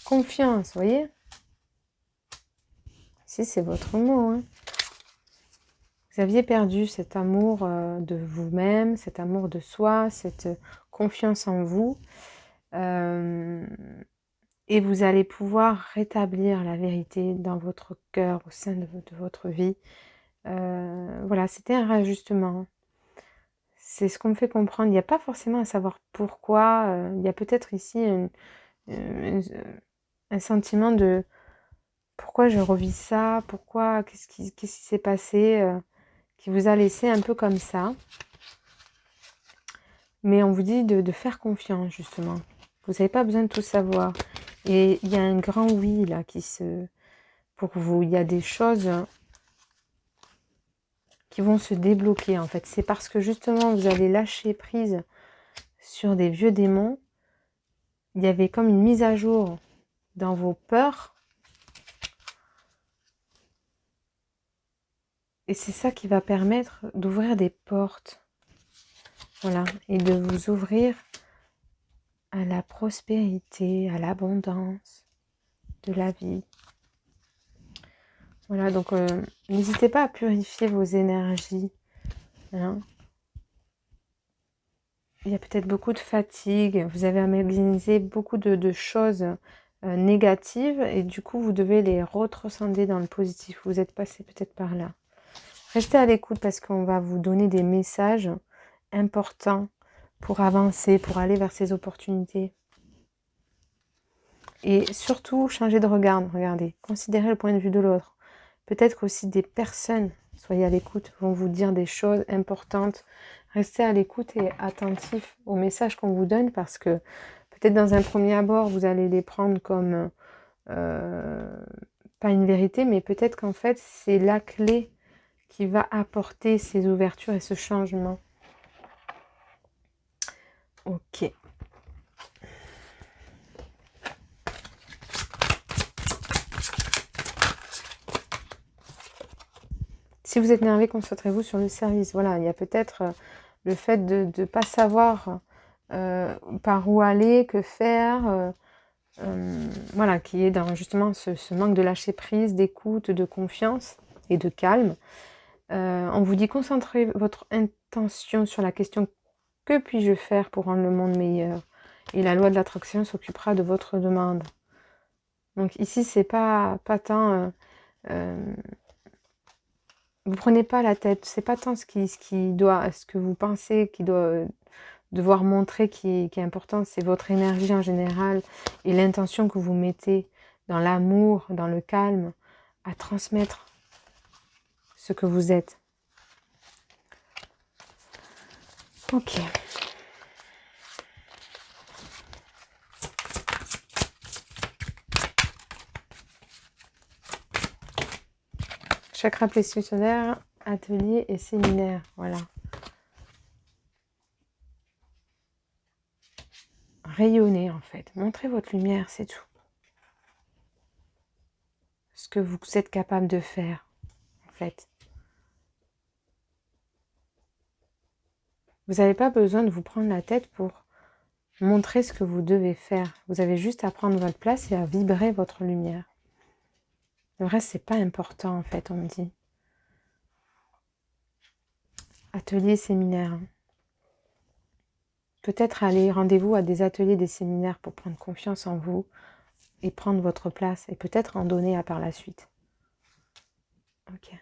S1: Confiance, vous voyez? Si c'est votre mot, hein. Vous aviez perdu cet amour de vous-même, cet amour de soi, cette confiance en vous. Et vous allez pouvoir rétablir la vérité dans votre cœur, au sein de votre vie. Voilà, c'était un réajustement. C'est ce qu'on me fait comprendre. Il n'y a pas forcément à savoir pourquoi. Il y a peut-être ici un sentiment de pourquoi je revis ça, pourquoi, qu'est-ce qui s'est passé, qui vous a laissé un peu comme ça. Mais on vous dit de faire confiance, justement. Vous n'avez pas besoin de tout savoir. Et il y a un grand oui, là, pour vous. Il y a des choses qui vont se débloquer, en fait. C'est parce que, justement, vous allez lâcher prise sur des vieux démons. Il y avait comme une mise à jour dans vos peurs. Et c'est ça qui va permettre d'ouvrir des portes. Voilà. Et de vous ouvrir à la prospérité, à l'abondance de la vie. Voilà, donc n'hésitez pas à purifier vos énergies. Hein. Il y a peut-être beaucoup de fatigue, vous avez amélioré beaucoup de choses négatives et du coup vous devez les retranscender dans le positif. Vous êtes passé peut-être par là. Restez à l'écoute parce qu'on va vous donner des messages importants pour avancer, pour aller vers ces opportunités. Et surtout, changer de regard. Regardez, considérez le point de vue de l'autre. Peut-être aussi des personnes Soyez à l'écoute, vont vous dire des choses importantes. Restez à l'écoute et attentif aux messages qu'on vous donne parce que peut-être dans un premier abord, vous allez les prendre comme pas une vérité, mais peut-être qu'en fait, c'est la clé qui va apporter ces ouvertures et ce changement. Ok. Si vous êtes nervé, concentrez-vous sur le service. Voilà, il y a peut-être le fait de ne pas savoir par où aller, que faire, voilà, qui est dans justement ce manque de lâcher prise, d'écoute, de confiance et de calme. On vous dit concentrez votre intention sur la question que puis-je faire pour rendre le monde meilleur, et la loi de l'attraction s'occupera de votre demande. Donc ici c'est pas tant vous prenez pas la tête, c'est pas tant ce que vous pensez qui doit devoir montrer qui est important, c'est votre énergie en général et l'intention que vous mettez dans l'amour, dans le calme, à transmettre ce que vous êtes. Ok. Chakra plexus solaire, atelier et séminaire, voilà. Rayonnez en fait, montrez votre lumière, c'est tout. Ce que vous êtes capable de faire, en fait. Vous n'avez pas besoin de vous prendre la tête pour montrer ce que vous devez faire. Vous avez juste à prendre votre place et à vibrer votre lumière. Le reste, c'est pas important, en fait, on me dit. Atelier, séminaire. Peut-être aller rendez-vous à des ateliers, des séminaires pour prendre confiance en vous et prendre votre place. Et peut-être en donner à par la suite. Ok.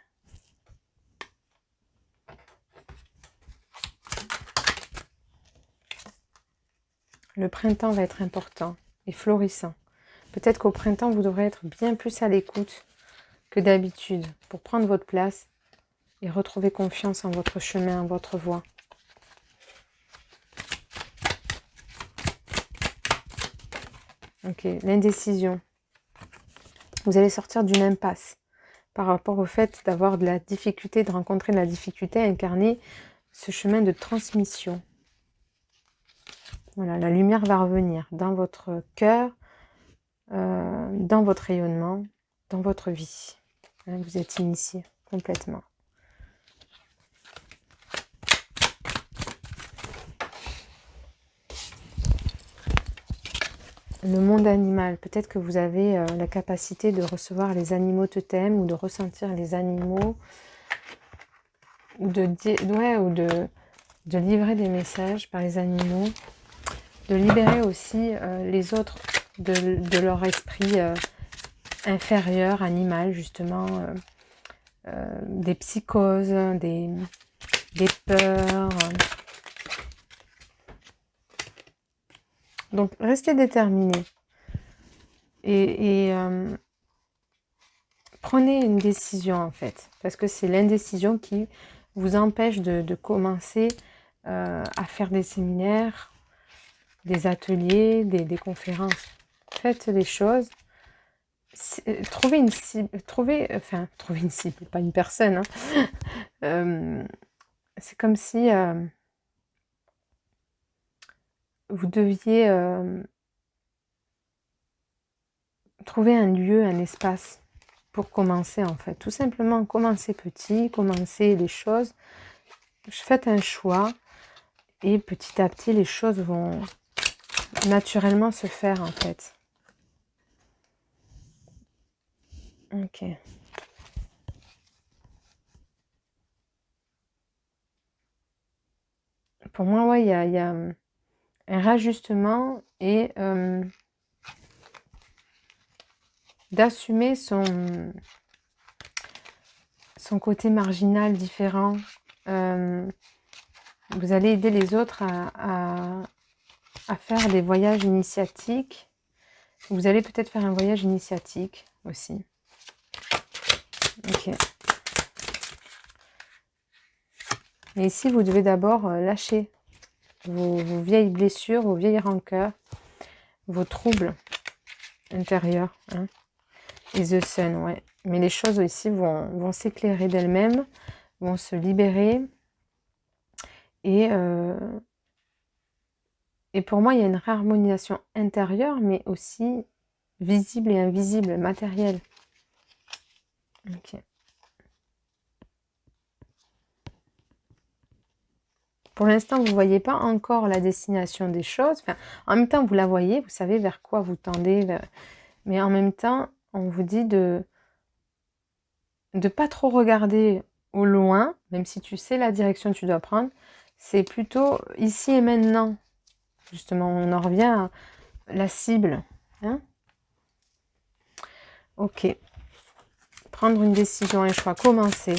S1: Le printemps va être important et florissant. Peut-être qu'au printemps, vous devrez être bien plus à l'écoute que d'habitude pour prendre votre place et retrouver confiance en votre chemin, en votre voie. Ok, l'indécision. Vous allez sortir d'une impasse par rapport au fait d'avoir de la difficulté, de rencontrer de la difficulté à incarner ce chemin de transmission. Voilà, la lumière va revenir dans votre cœur, dans votre rayonnement, dans votre vie. Vous êtes initié complètement. Le monde animal, peut-être que vous avez la capacité de recevoir les animaux totems ou de ressentir les animaux ou de livrer des messages par les animaux, de libérer aussi les autres de leur esprit inférieur, animal, justement, des psychoses, des peurs. Donc, restez déterminés et prenez une décision, en fait, parce que c'est l'indécision qui vous empêche de commencer à faire des séminaires, des ateliers, des conférences. Faites les choses. Trouvez une cible, trouvez une cible, pas une personne. Hein. C'est comme si vous deviez trouver un lieu, un espace pour commencer, en fait. Tout simplement, commencez petit, commencez les choses. Faites un choix et petit à petit, les choses vont naturellement se faire, en fait. Ok. Pour moi, ouais, il y a un rajustement et d'assumer son côté marginal différent. Vous allez aider les autres à faire des voyages initiatiques. Vous allez peut-être faire un voyage initiatique aussi. Ok. Et ici, vous devez d'abord lâcher vos vieilles blessures, vos vieilles rancœurs, vos troubles intérieurs. Hein. Et The Sun, ouais. Mais les choses ici vont s'éclairer d'elles-mêmes, vont se libérer. Et pour moi, il y a une réharmonisation intérieure, mais aussi visible et invisible, matérielle. Ok. Pour l'instant, vous ne voyez pas encore la destination des choses. Enfin, en même temps, vous la voyez, vous savez vers quoi vous tendez. Mais en même temps, on vous dit de pas trop regarder au loin, même si tu sais la direction que tu dois prendre. C'est plutôt ici et maintenant. Justement, on en revient à la cible. Hein. Ok. Prendre une décision, un choix, commencer.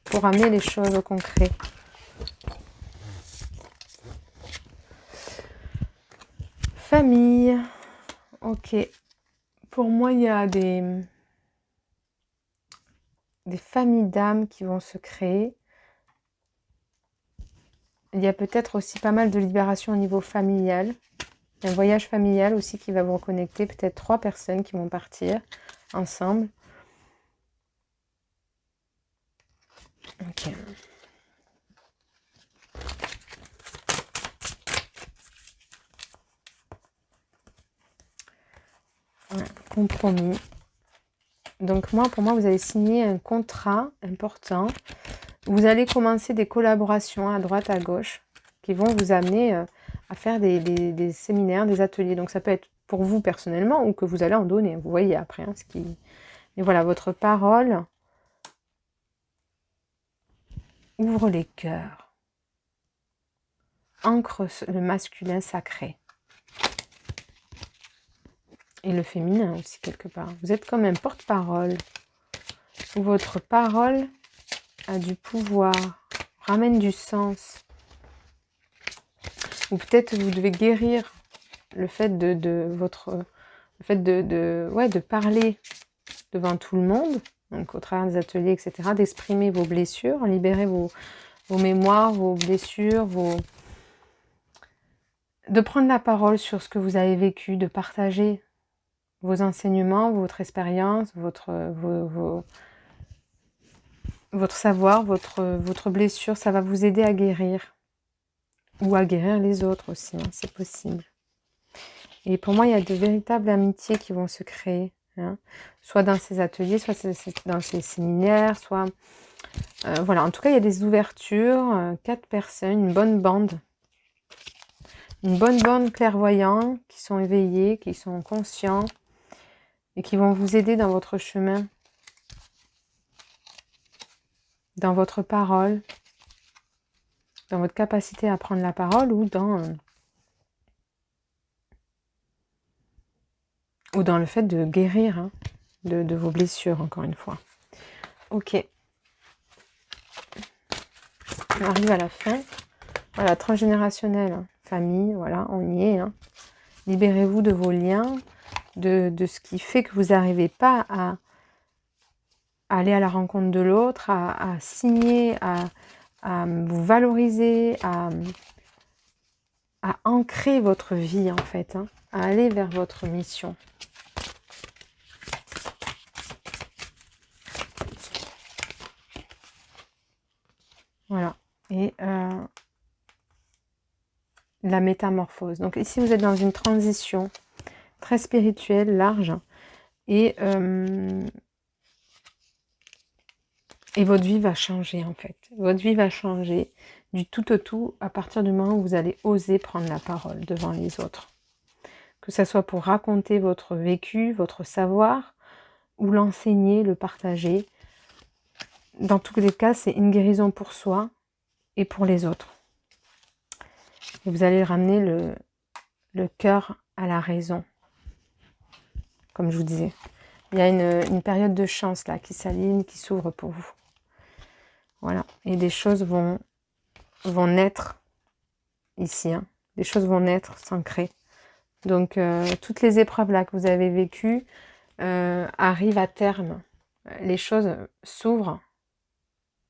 S1: Pour amener les choses au concret. Famille. Ok. Pour moi, il y a des familles d'âmes qui vont se créer. Il y a peut-être aussi pas mal de libération au niveau familial. Un voyage familial aussi qui va vous reconnecter. Peut-être 3 personnes qui vont partir ensemble. Ok. Ouais, compromis. Donc pour moi, vous allez signer un contrat important. Vous allez commencer des collaborations à droite, à gauche, qui vont vous amener à faire des séminaires, des ateliers. Donc ça peut être pour vous personnellement ou que vous allez en donner. Vous voyez après ce qui... Mais voilà, votre parole ouvre les cœurs. Ancre le masculin sacré. Et le féminin aussi quelque part. Vous êtes comme un porte-parole. Où votre parole a du pouvoir, ramène du sens. Ou peut-être vous devez guérir le fait de parler devant tout le monde, donc au travers des ateliers, etc., d'exprimer vos blessures, libérer vos mémoires, vos blessures, de prendre la parole sur ce que vous avez vécu, de partager vos enseignements, votre expérience, votre savoir, votre blessure, ça va vous aider à guérir. Ou à guérir les autres aussi, hein, c'est possible. Et pour moi, il y a de véritables amitiés qui vont se créer. Hein, soit dans ces ateliers, soit dans ces séminaires, soit... voilà, en tout cas, il y a des ouvertures, 4 personnes, une bonne bande. Une bonne bande clairvoyants qui sont éveillés, qui sont conscients et qui vont vous aider dans votre chemin, dans votre parole, dans votre capacité à prendre la parole ou dans le fait de guérir hein, de vos blessures, encore une fois. Ok. On arrive à la fin. Voilà, transgénérationnel, hein. Famille, voilà, on y est. Hein. Libérez-vous de vos liens, de ce qui fait que vous n'arrivez pas à aller à la rencontre de l'autre, à signer, à vous valoriser, à ancrer votre vie en fait, hein, à aller vers votre mission. Voilà. Et la métamorphose. Donc ici, vous êtes dans une transition très spirituelle, large. Et votre vie va changer en fait. Votre vie va changer du tout au tout à partir du moment où vous allez oser prendre la parole devant les autres. Que ce soit pour raconter votre vécu, votre savoir, ou l'enseigner, le partager. Dans tous les cas, c'est une guérison pour soi et pour les autres. Et vous allez ramener le cœur à la raison. Comme je vous disais. Il y a une période de chance là qui s'aligne, qui s'ouvre pour vous. Voilà. Et des choses vont naître ici. Hein. Des choses vont naître, s'ancrer. Donc, toutes les épreuves là que vous avez vécues arrivent à terme. Les choses s'ouvrent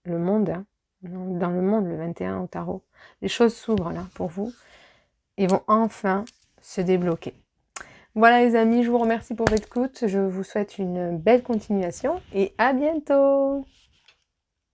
S1: le monde, hein, dans le monde, le 21 au tarot. Les choses s'ouvrent là pour vous et vont enfin se débloquer. Voilà les amis, je vous remercie pour votre écoute. Je vous souhaite une belle continuation et à bientôt!